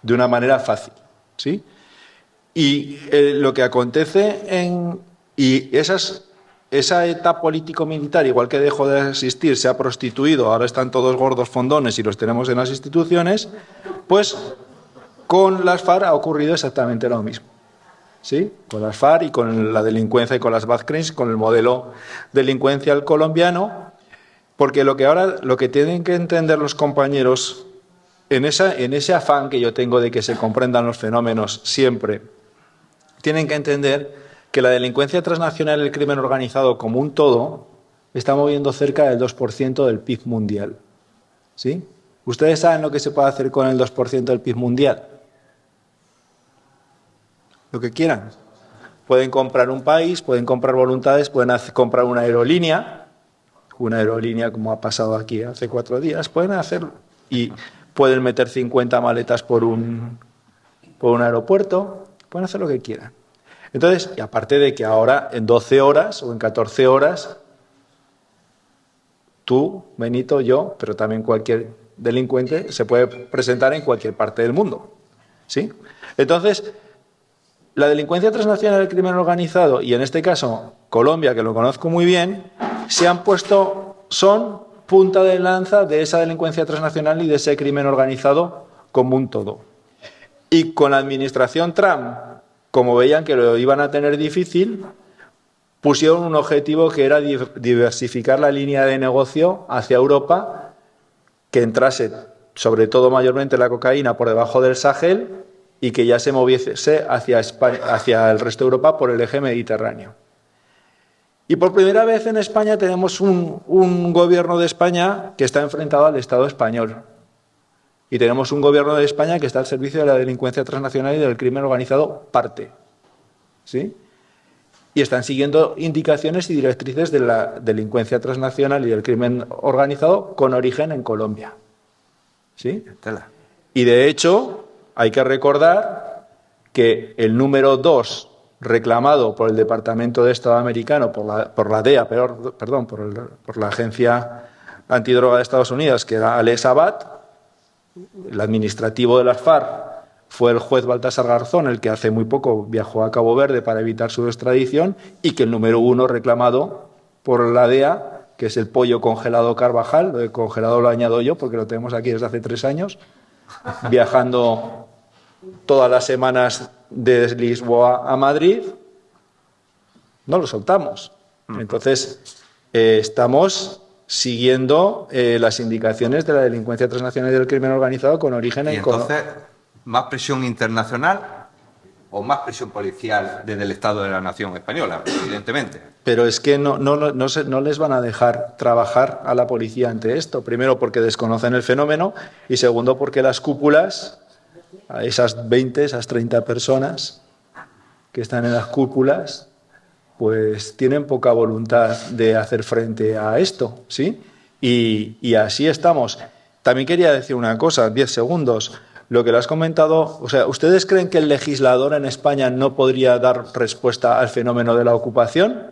una manera fácil, ¿sí? Y lo que acontece esa ETA político-militar, igual que dejó de existir, se ha prostituido, ahora están todos gordos fondones y los tenemos en las instituciones, pues con las FARC ha ocurrido exactamente lo mismo. ¿Sí? Con las FARC y con la delincuencia y con las bad crimes, con el modelo delincuencial colombiano, porque lo que tienen que entender los compañeros en ese afán que yo tengo de que se comprendan los fenómenos siempre, tienen que entender que la delincuencia transnacional y el crimen organizado como un todo está moviendo cerca del 2% del PIB mundial. ¿Sí? ¿Ustedes saben lo que se puede hacer con el 2% del PIB mundial? Lo que quieran. Pueden comprar un país, pueden comprar voluntades, pueden comprar una aerolínea como ha pasado aquí hace 4 días, pueden hacerlo. Y pueden meter 50 maletas por un aeropuerto, pueden hacer lo que quieran. Entonces, y aparte de que ahora en 12 horas o en 14 horas, tú, Benito, yo, pero también cualquier delincuente se puede presentar en cualquier parte del mundo. ¿Sí? Entonces, la delincuencia transnacional del crimen organizado, y en este caso Colombia, que lo conozco muy bien, son punta de lanza de esa delincuencia transnacional y de ese crimen organizado como un todo. Y con la administración Trump, como veían que lo iban a tener difícil, pusieron un objetivo que era diversificar la línea de negocio hacia Europa, que entrase sobre todo mayormente la cocaína por debajo del Sahel y que ya se moviese hacia España, hacia el resto de Europa por el eje mediterráneo. Y por primera vez en España tenemos un gobierno de España que está enfrentado al Estado español. Y tenemos un gobierno de España que está al servicio de la delincuencia transnacional y del crimen organizado parte. ¿Sí? Y están siguiendo indicaciones y directrices de la delincuencia transnacional y del crimen organizado con origen en Colombia. ¿Sí? Y de hecho, hay que recordar que el número 2 reclamado por el Departamento de Estado americano, por la DEA, por la Agencia Antidroga de Estados Unidos, que era Alex Abad, el administrativo de las FARC fue el juez Baltasar Garzón, el que hace muy poco viajó a Cabo Verde para evitar su extradición, y que el número 1 reclamado por la DEA, que es el pollo congelado Carvajal, lo de congelado lo añado yo porque lo tenemos aquí desde hace 3 años, viajando todas las semanas de Lisboa a Madrid, no lo soltamos. Entonces, estamos siguiendo las indicaciones de la delincuencia transnacional y del crimen organizado con origen en Colombia. Entonces, ¿más presión internacional o más presión policial desde el Estado de la Nación española, evidentemente? Pero es que no les van a dejar trabajar a la policía ante esto. Primero, porque desconocen el fenómeno, y segundo, porque las cúpulas, a esas 20, esas 30 personas que están en las cúpulas, pues tienen poca voluntad de hacer frente a esto, ¿sí? Y así estamos. También quería decir una cosa, 10 segundos. Lo que le has comentado, o sea, ¿ustedes creen que el legislador en España no podría dar respuesta al fenómeno de la ocupación?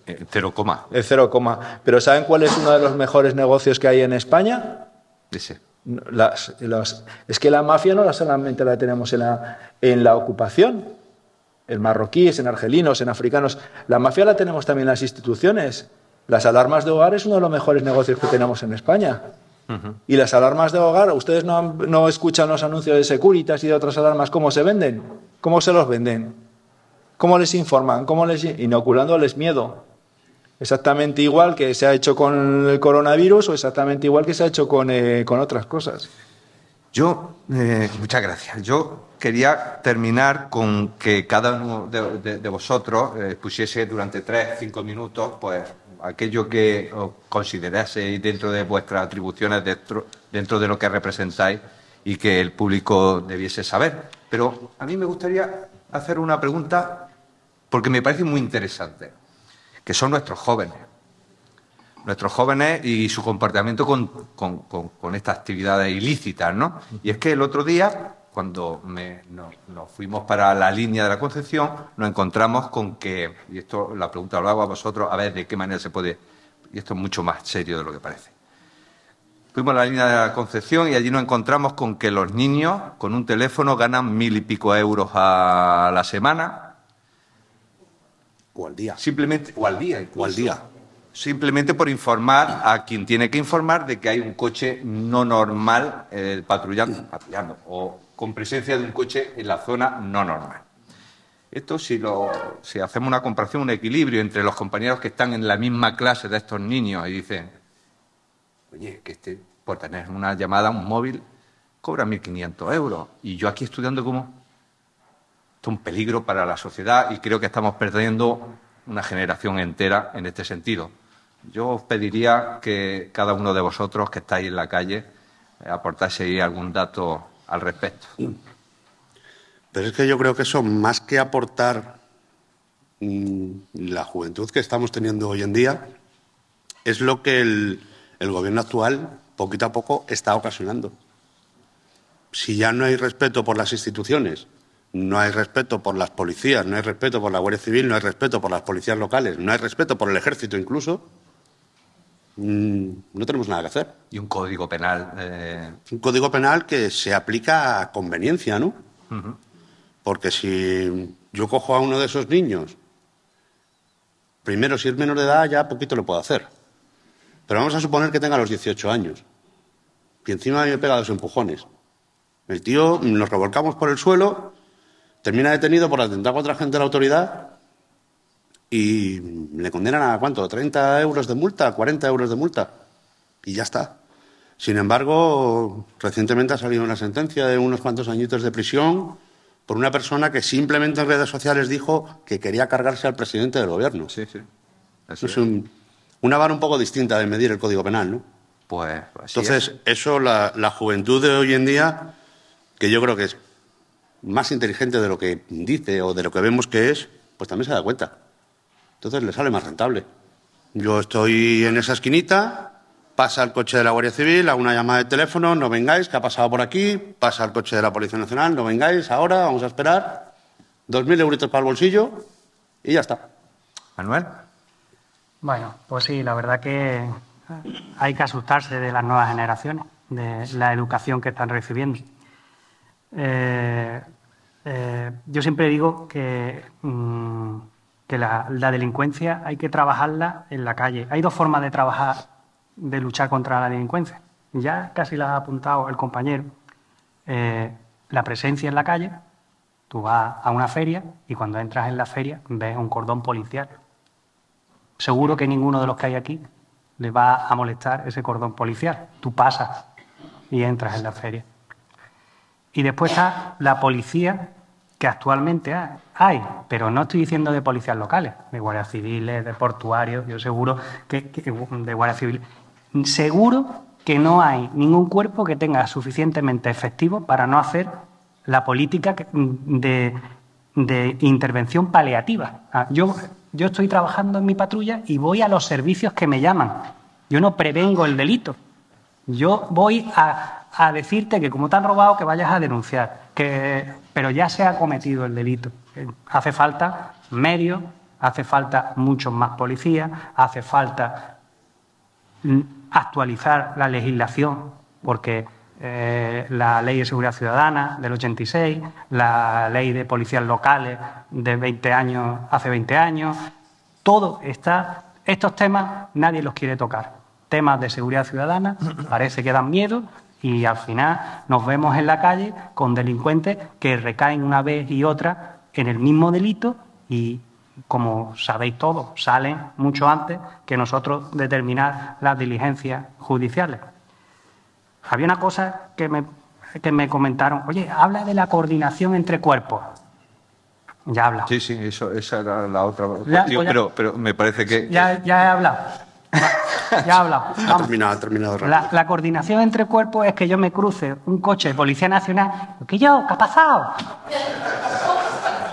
0, El 0, pero ¿saben cuál es uno de los mejores negocios que hay en España? Ese. Es que la mafia no solamente la tenemos en la ocupación. En marroquíes, en argelinos, en africanos. La mafia la tenemos también en las instituciones. Las alarmas de hogar es uno de los mejores negocios que tenemos en España. Y las alarmas de hogar, ¿ustedes no escuchan los anuncios de Securitas y de otras alarmas? ¿Cómo se venden? ¿Cómo se los venden? ¿Cómo les informan? Inoculándoles miedo. Exactamente igual que se ha hecho con el coronavirus o exactamente igual que se ha hecho con otras cosas. Muchas gracias. Yo quería terminar con que cada uno de vosotros pusiese durante 3-5 minutos, pues, aquello que os consideraseis dentro de vuestras atribuciones, dentro de lo que representáis y que el público debiese saber. Pero a mí me gustaría hacer una pregunta porque me parece muy interesante, que son nuestros jóvenes y su comportamiento con estas actividades ilícitas, ¿no? Y es que el otro día, cuando nos fuimos para la línea de la Concepción, nos encontramos con que, y esto la pregunta lo hago a vosotros, a ver de qué manera se puede, y esto es mucho más serio de lo que parece. Fuimos a la línea de la Concepción y allí nos encontramos con que los niños con un teléfono ganan 1.000 y pico euros a la semana. O al día. Simplemente, o al día incluso. O al día. Simplemente por informar a quien tiene que informar de que hay un coche no normal patrullando o con presencia de un coche en la zona no normal. Esto, si hacemos una comparación, un equilibrio entre los compañeros que están en la misma clase de estos niños y dicen, oye, que por tener una llamada, un móvil, cobra 1.500 euros. Y yo aquí estudiando como... Esto es un peligro para la sociedad y creo que estamos perdiendo una generación entera en este sentido. Yo os pediría que cada uno de vosotros que estáis en la calle aportaseis algún dato al respecto. Pero es que yo creo que eso, más que aportar la juventud que estamos teniendo hoy en día, es lo que el gobierno actual, poquito a poco, está ocasionando. Si ya no hay respeto por las instituciones, no hay respeto por las policías, no hay respeto por la Guardia Civil, no hay respeto por las policías locales, no hay respeto por el Ejército incluso, no tenemos nada que hacer. Y un código penal. Un código penal que se aplica a conveniencia, ¿no? Uh-huh. Porque si yo cojo a uno de esos niños, primero, si es menor de edad, ya poquito le puedo hacer. Pero vamos a suponer que tenga los 18 años. Y encima me pega 2 empujones. El tío, nos revolcamos por el suelo, termina detenido por atentar contra agente de la autoridad y le condenan a ¿cuánto? 30 euros de multa, 40 euros de multa. Y ya está. Sin embargo, recientemente ha salido una sentencia de unos cuantos añitos de prisión por una persona que simplemente en redes sociales dijo que quería cargarse al presidente del gobierno. Sí, sí. Es una vara un poco distinta de medir el Código Penal, ¿no? Pues así entonces, eso, la juventud de hoy en día, que yo creo que es más inteligente de lo que dice o de lo que vemos que es, pues también se da cuenta. Entonces le sale más rentable. Yo estoy en esa esquinita, pasa el coche de la Guardia Civil, hago una llamada de teléfono, no vengáis, que ha pasado por aquí, pasa el coche de la Policía Nacional, no vengáis, ahora vamos a esperar, 2.000 euritos para el bolsillo y ya está. Manuel. Bueno, pues sí, la verdad que hay que asustarse de las nuevas generaciones, de la educación que están recibiendo. Yo siempre digo que la delincuencia hay que trabajarla en la calle. Hay 2 formas de trabajar, de luchar contra la delincuencia. Ya casi la ha apuntado el compañero. La presencia en la calle. Tú vas a una feria y cuando entras en la feria ves un cordón policial. Seguro que ninguno de los que hay aquí le va a molestar ese cordón policial. Tú pasas y entras en la feria. Y después está la policía, que actualmente hay, pero no estoy diciendo de policías locales, de guardias civiles, de portuarios, yo seguro que de guardia civil. Seguro que no hay ningún cuerpo que tenga suficientemente efectivo para no hacer la política de intervención paliativa. Yo estoy trabajando en mi patrulla y voy a los servicios que me llaman. Yo no prevengo el delito. Yo voy a decirte que como te han robado, que vayas a denunciar. Pero ya se ha cometido el delito. Hace falta medios, hace falta muchos más policías, hace falta actualizar la legislación, porque la Ley de Seguridad Ciudadana del 86, la Ley de Policías Locales de 20 años, hace 20 años, todo está... Estos temas nadie los quiere tocar. Temas de seguridad ciudadana parece que dan miedo y al final nos vemos en la calle con delincuentes que recaen una vez y otra en el mismo delito y, como sabéis todos, salen mucho antes que nosotros determinar las diligencias judiciales. Había una cosa que me comentaron, oye, habla de la coordinación entre cuerpos. Ya he hablado. Sí, sí, esa era la otra Ya, cuestión, pues ya. pero me parece que... Ya he hablado. Ya he hablado. Ha terminado rápido. La coordinación entre cuerpos es que yo me cruce un coche de Policía Nacional. ¿Qué yo? ¿Qué ha pasado?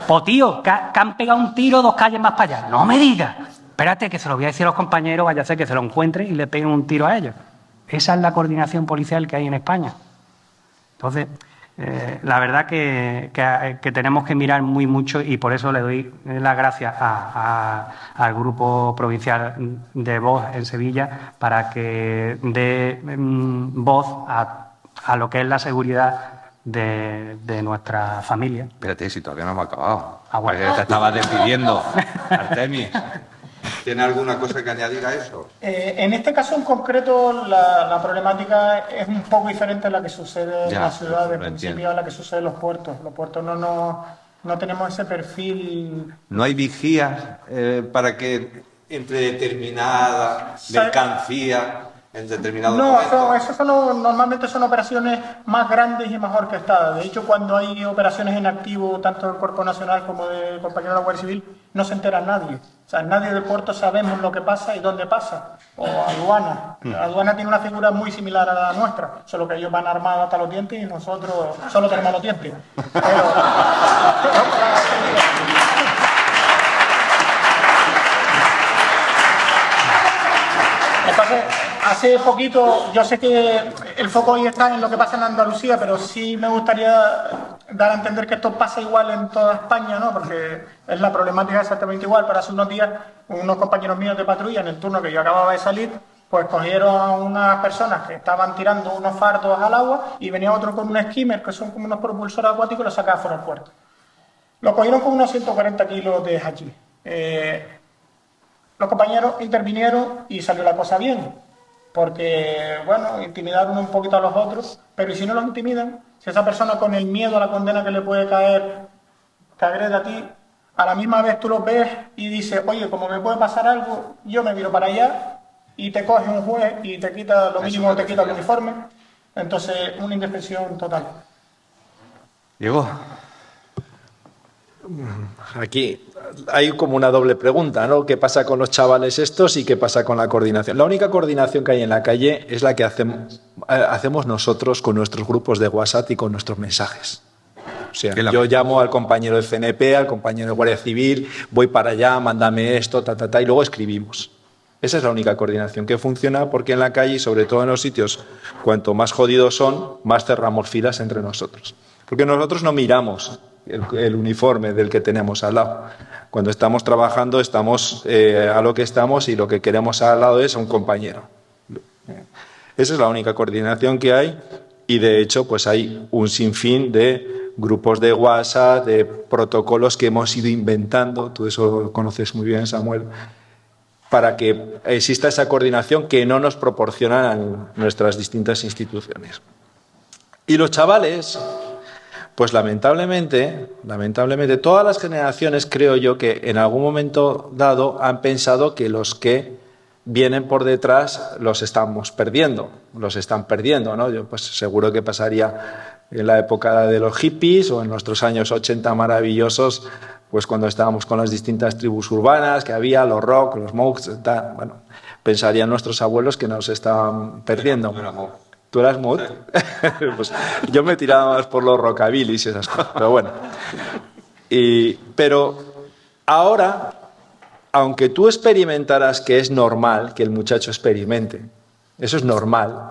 Pues tío, que han pegado un tiro 2 calles más para allá. No me digas. Espérate, que se lo voy a decir a los compañeros, vaya a ser que se lo encuentren y le peguen un tiro a ellos. Esa es la coordinación policial que hay en España. Entonces, la verdad que tenemos que mirar mucho y por eso le doy las gracias al Grupo Provincial de Vox en Sevilla para que dé voz a lo que es la seguridad de nuestra familia. Espérate, si todavía no hemos acabado. Ah, bueno. Te estabas despidiendo, Artemis. ¿Tiene alguna cosa que añadir a eso? En este caso en concreto la problemática es un poco diferente a la que sucede en la ciudad de principio, a la que sucede en los puertos. Los puertos no tenemos ese perfil. ¿No hay vigías para que entre determinada mercancía en determinado momento? No, eso normalmente son operaciones más grandes y más orquestadas. De hecho, cuando hay operaciones en activo, tanto del Cuerpo Nacional como del compañero de la Guardia Civil, no se entera nadie. O sea, nadie del puerto sabemos lo que pasa y dónde pasa. O aduana. La aduana tiene una figura muy similar a la nuestra, solo que ellos van armados hasta los dientes y nosotros solo tenemos los dientes. Entonces, hace poquito, yo sé que el foco hoy está en lo que pasa en Andalucía, pero sí me gustaría dar a entender que esto pasa igual en toda España, ¿no? Porque es la problemática exactamente igual. Pero hace unos días, unos compañeros míos de patrulla, en el turno que yo acababa de salir, pues cogieron a unas personas que estaban tirando unos fardos al agua y venía otro con un skimmer, que son como unos propulsores acuáticos, y los sacaba fuera del puerto. Lo cogieron con unos 140 kilos de hachís. Los compañeros intervinieron y salió la cosa bien, porque, bueno, intimidaron un poquito a los otros, pero ¿y si no los intimidan? Si esa persona con el miedo a la condena que le puede caer, te agrede a ti, a la misma vez tú los ves y dices, oye, como me puede pasar algo, yo me miro para allá y te coge un juez y te quita lo mínimo, te quita el uniforme. Entonces, una indefensión total. Diego. Aquí hay como una doble pregunta, ¿no? ¿Qué pasa con los chavales estos y qué pasa con la coordinación? La única coordinación que hay en la calle es la que hacemos nosotros con nuestros grupos de WhatsApp y con nuestros mensajes. O sea, yo llamo al compañero de CNP, al compañero de Guardia Civil, voy para allá, mándame esto, y luego escribimos. Esa es la única coordinación que funciona, porque en la calle, y sobre todo en los sitios, cuanto más jodidos son, más cerramos filas entre nosotros. Porque nosotros no miramos el uniforme del que tenemos al lado. Cuando estamos trabajando, estamos a lo que estamos y lo que queremos al lado es a un compañero. Esa es la única coordinación que hay y, de hecho, pues hay un sinfín de grupos de WhatsApp, de protocolos que hemos ido inventando, tú eso lo conoces muy bien, Samuel, para que exista esa coordinación que no nos proporcionan nuestras distintas instituciones. Y los chavales, pues lamentablemente, todas las generaciones, creo yo, que en algún momento dado han pensado que los que vienen por detrás los están perdiendo, ¿no? Yo pues seguro que pasaría en la época de los hippies o en nuestros años 80 maravillosos, pues cuando estábamos con las distintas tribus urbanas que había, los rock, los monks, bueno, pensarían nuestros abuelos que nos estaban perdiendo. ¿Tú eras mood? Pues yo me tiraba más por los rockabilis y esas cosas, pero bueno. Pero ahora, aunque tú experimentaras que es normal que el muchacho experimente, eso es normal,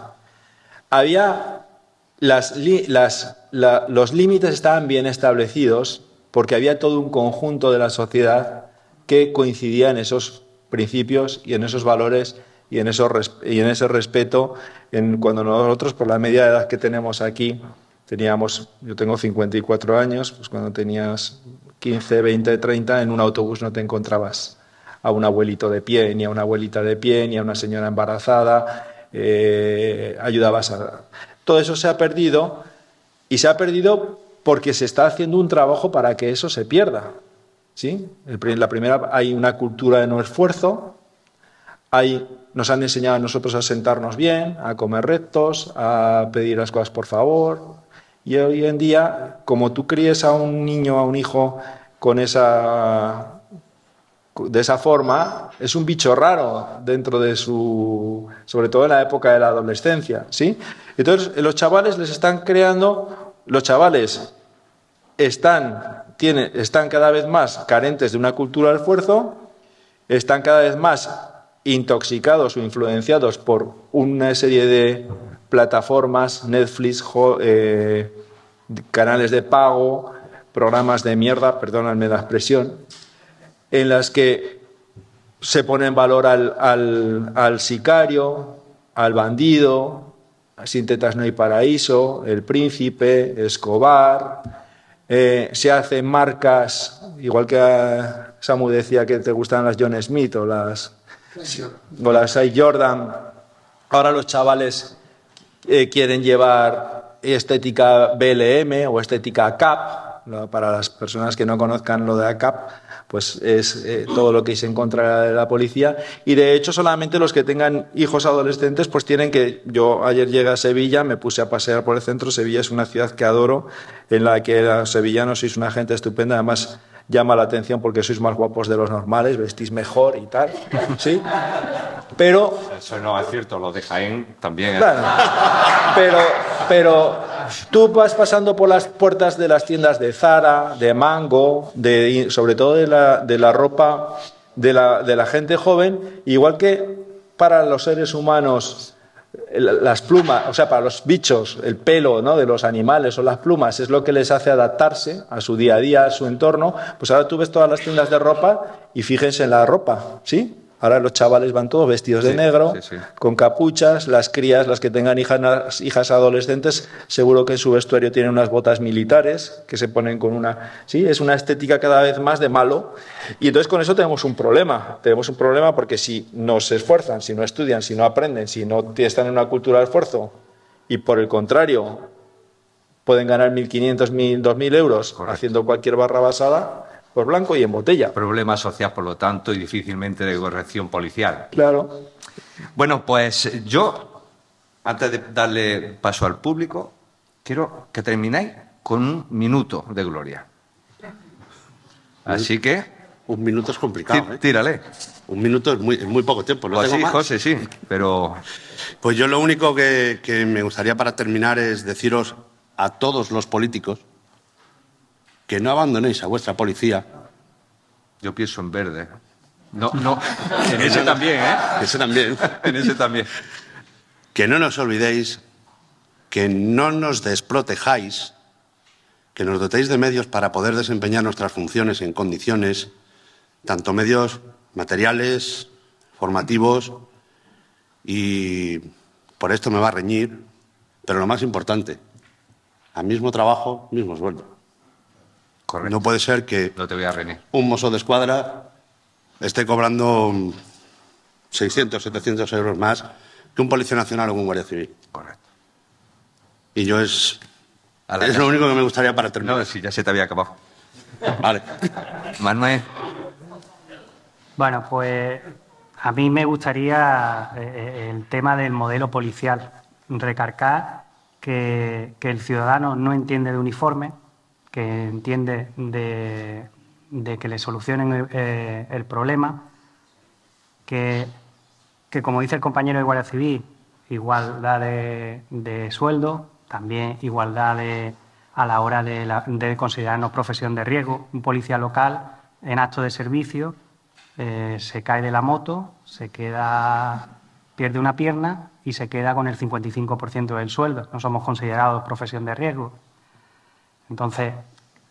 los límites estaban bien establecidos porque había todo un conjunto de la sociedad que coincidía en esos principios y en esos valores y en ese respeto. Cuando nosotros, por la media edad que tenemos aquí, yo tengo 54 años, pues cuando tenías 15, 20, 30, en un autobús no te encontrabas a un abuelito de pie, ni a una abuelita de pie, ni a una señora embarazada, ayudabas a... Todo eso se ha perdido, y se ha perdido porque se está haciendo un trabajo para que eso se pierda, ¿sí? La primera, hay una cultura de no esfuerzo, nos han enseñado a nosotros a sentarnos bien, a comer rectos, a pedir las cosas por favor, y hoy en día, como tú críes a un niño, a un hijo de esa forma, es un bicho raro dentro de sobre todo en la época de la adolescencia, ¿sí? Entonces, los chavales les están creando, los chavales están cada vez más carentes de una cultura del esfuerzo, están cada vez más intoxicados o influenciados por una serie de plataformas, Netflix, canales de pago, programas de mierda, perdónenme la expresión, en las que se pone en valor al sicario, al bandido, sin tetas no hay paraíso, el príncipe, Escobar. Se hacen marcas, igual que Samu decía que te gustan las John Smith o las Air Jordan. Ahora los chavales quieren llevar estética BLM o estética CAP. Para las personas que no conozcan lo de ACAP, pues es todo lo que es en contra de la policía. Y de hecho solamente los que tengan hijos adolescentes pues tienen que... Yo ayer llegué a Sevilla, me puse a pasear por el centro. Sevilla es una ciudad que adoro, en la que los sevillanos sois una gente estupenda. Además llama la atención porque sois más guapos de los normales, vestís mejor y tal, ¿sí? Pero... Eso no es cierto, los de Jaén también. Claro, pero tú vas pasando por las puertas de las tiendas de Zara, de Mango, sobre todo de la ropa de la gente joven, igual que para los seres humanos las plumas, o sea, para los bichos, el pelo, ¿no?, de los animales o las plumas es lo que les hace adaptarse a su día a día, a su entorno. Pues ahora tú ves todas las tiendas de ropa y fíjense en la ropa, ¿sí? Ahora los chavales van todos vestidos de negro, con capuchas. Las crías, las que tengan hijas adolescentes, seguro que en su vestuario tienen unas botas militares que se ponen con una... Sí, es una estética cada vez más de malo. Y entonces con eso tenemos un problema. Tenemos un problema porque si no se esfuerzan, si no estudian, si no aprenden, si no están en una cultura de esfuerzo y por el contrario pueden ganar 1.500, 2.000 euros haciendo cualquier barra basada... Pues blanco y en botella. Problema social, por lo tanto, y difícilmente de corrección policial. Claro. Bueno, pues yo, antes de darle paso al público, quiero que termináis con un minuto de gloria. Así que... Un minuto es complicado, ¿eh? Tírale. Un minuto es muy poco tiempo. ¿No pues tengo sí, más? José, sí, pero... Pues yo lo único que me gustaría para terminar es deciros a todos los políticos que no abandonéis a vuestra policía. Yo pienso en verde. No, en ese también, ¿eh? Ese también. En ese también. Que no nos olvidéis, que no nos desprotejáis, que nos dotéis de medios para poder desempeñar nuestras funciones en condiciones, tanto medios materiales, formativos, y por esto me va a reñir, pero lo más importante, al mismo trabajo, mismo sueldo. Correcto. No puede ser que No te voy a reñir. un mozo de escuadra esté cobrando 600, 700 euros más que un policía nacional o un guardia civil. Correcto. Y yo es lo único que me gustaría para terminar. No, si ya se te había acabado. Vale. Manuel. Bueno, pues a mí me gustaría el tema del modelo policial, recargar que el ciudadano no entiende de uniforme, que entiende de que le solucionen el problema, que como dice el compañero de Guardia Civil, igualdad de sueldo, también igualdad a la hora de considerarnos profesión de riesgo. Un policía local en acto de servicio se cae de la moto, pierde una pierna y se queda con el 55% del sueldo. No somos considerados profesión de riesgo. Entonces,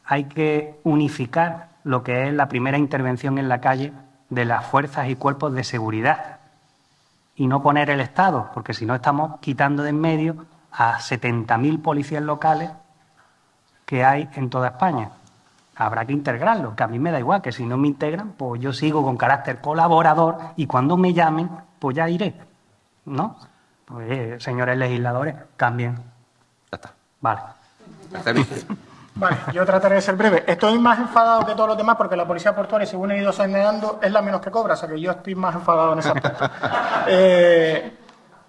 hay que unificar lo que es la primera intervención en la calle de las fuerzas y cuerpos de seguridad y no poner el Estado, porque si no estamos quitando de en medio a 70.000 policías locales que hay en toda España. Habrá que integrarlo, que a mí me da igual, que si no me integran, pues yo sigo con carácter colaborador y cuando me llamen, pues ya iré, ¿no? Pues, señores legisladores, cambien. Ya está. Vale. Vale, yo trataré de ser breve. Estoy más enfadado que todos los demás porque la policía portuaria, según he ido señalando, es la menos que cobra, o sea que yo estoy más enfadado en ese aspecto.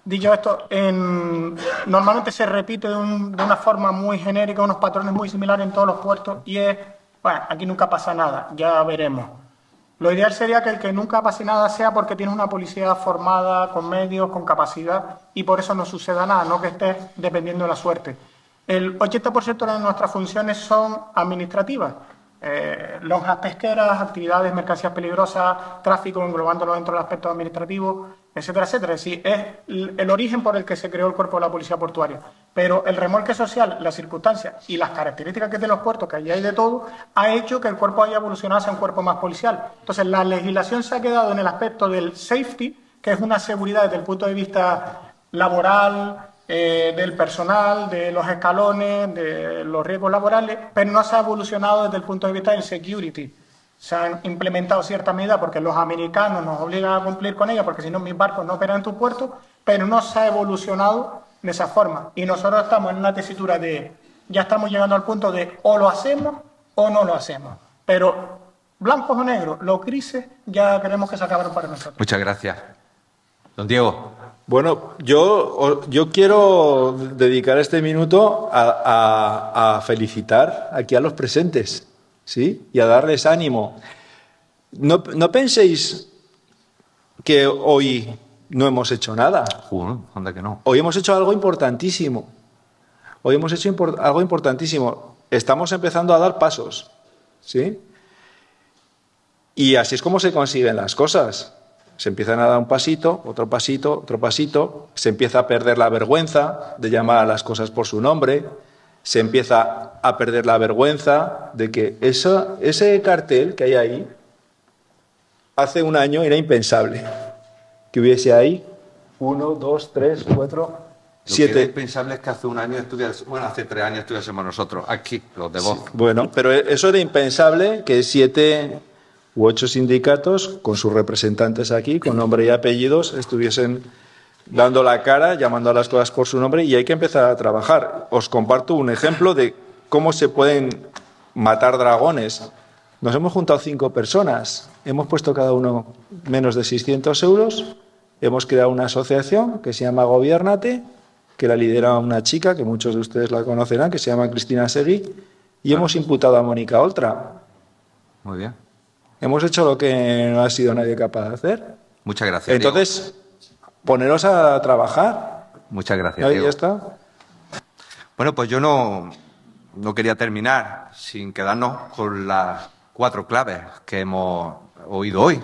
Dicho esto, normalmente se repite de una forma muy genérica, unos patrones muy similares en todos los puertos, y es bueno, aquí nunca pasa nada, ya veremos. Lo ideal sería que el que nunca pase nada sea porque tienes una policía formada, con medios, con capacidad, y por eso no suceda nada, no que estés dependiendo de la suerte. El 80% de nuestras funciones son administrativas. Lonjas pesqueras, actividades, mercancías peligrosas, tráfico, englobándolo dentro del aspecto administrativo, etcétera, etcétera. Es decir, es el origen por el que se creó el cuerpo de la policía portuaria. Pero el remolque social, las circunstancias y las características que tienen los puertos, que allí hay de todo, ha hecho que el cuerpo haya evolucionado hacia un cuerpo más policial. Entonces, la legislación se ha quedado en el aspecto del safety, que es una seguridad desde el punto de vista laboral, del personal, de los escalones, de los riesgos laborales, pero no se ha evolucionado desde el punto de vista del security. Se han implementado ciertas medidas porque los americanos nos obligan a cumplir con ellas, porque si no mis barcos no operan en tu puerto, pero no se ha evolucionado de esa forma. Y nosotros estamos en una tesitura de, ya estamos llegando al punto de o lo hacemos o no lo hacemos. Pero blancos o negros, los grises ya queremos que se acabaron para nosotros. Muchas gracias. Don Diego. Bueno, yo quiero dedicar este minuto a felicitar aquí a los presentes, ¿sí? Y a darles ánimo. No penséis que hoy no hemos hecho nada. ¿Dónde que no? Hoy hemos hecho algo importantísimo. Algo importantísimo. Estamos empezando a dar pasos, ¿sí? Y así es como se consiguen las cosas. Se empiezan a dar un pasito, otro pasito, otro pasito. Se empieza a perder la vergüenza de llamar a las cosas por su nombre. Se empieza a perder la vergüenza de que ese cartel que hay ahí, hace un año era impensable. Que hubiese ahí 1, 2, 3, 4, 7. Lo que era impensable es que hace un año hace 3 años estuviésemos nosotros aquí, los de Vox. Sí, bueno, pero eso era impensable que 7 u 8 sindicatos, con sus representantes aquí, con nombre y apellidos, estuviesen dando la cara, llamando a las cosas por su nombre, y hay que empezar a trabajar. Os comparto un ejemplo de cómo se pueden matar dragones. Nos hemos juntado 5 personas, hemos puesto cada uno menos de 600 euros, hemos creado una asociación que se llama Gobiérnate, que la lidera una chica, que muchos de ustedes la conocerán, que se llama Cristina Seguí, y hemos imputado a Mónica Oltra. Muy bien. Hemos hecho lo que no ha sido nadie capaz de hacer. Muchas gracias, Entonces, poneros a trabajar. Muchas gracias, Ahí Diego. ya está. Bueno, pues yo no quería terminar sin quedarnos con las 4 claves que hemos oído hoy.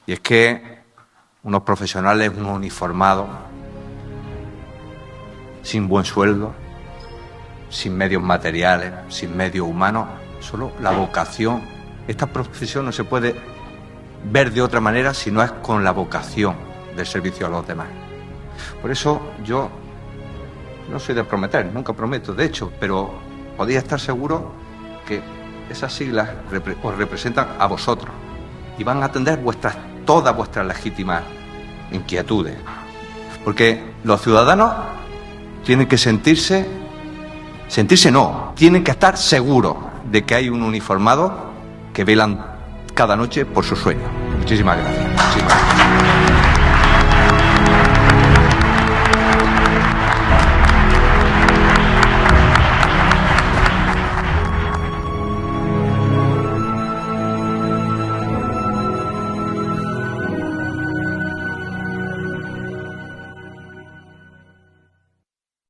Y es que unos profesionales, unos uniformados, sin buen sueldo, sin medios materiales, sin medios humanos, solo la vocación. Esta profesión no se puede ver de otra manera si no es con la vocación del servicio a los demás. Por eso yo no soy de prometer, nunca prometo, de hecho, pero podéis estar seguros que esas siglas os representan a vosotros y van a atender todas vuestras legítimas inquietudes. Porque los ciudadanos tienen que tienen que estar seguros de que hay un uniformado que velan cada noche por sus sueños. Muchísimas gracias.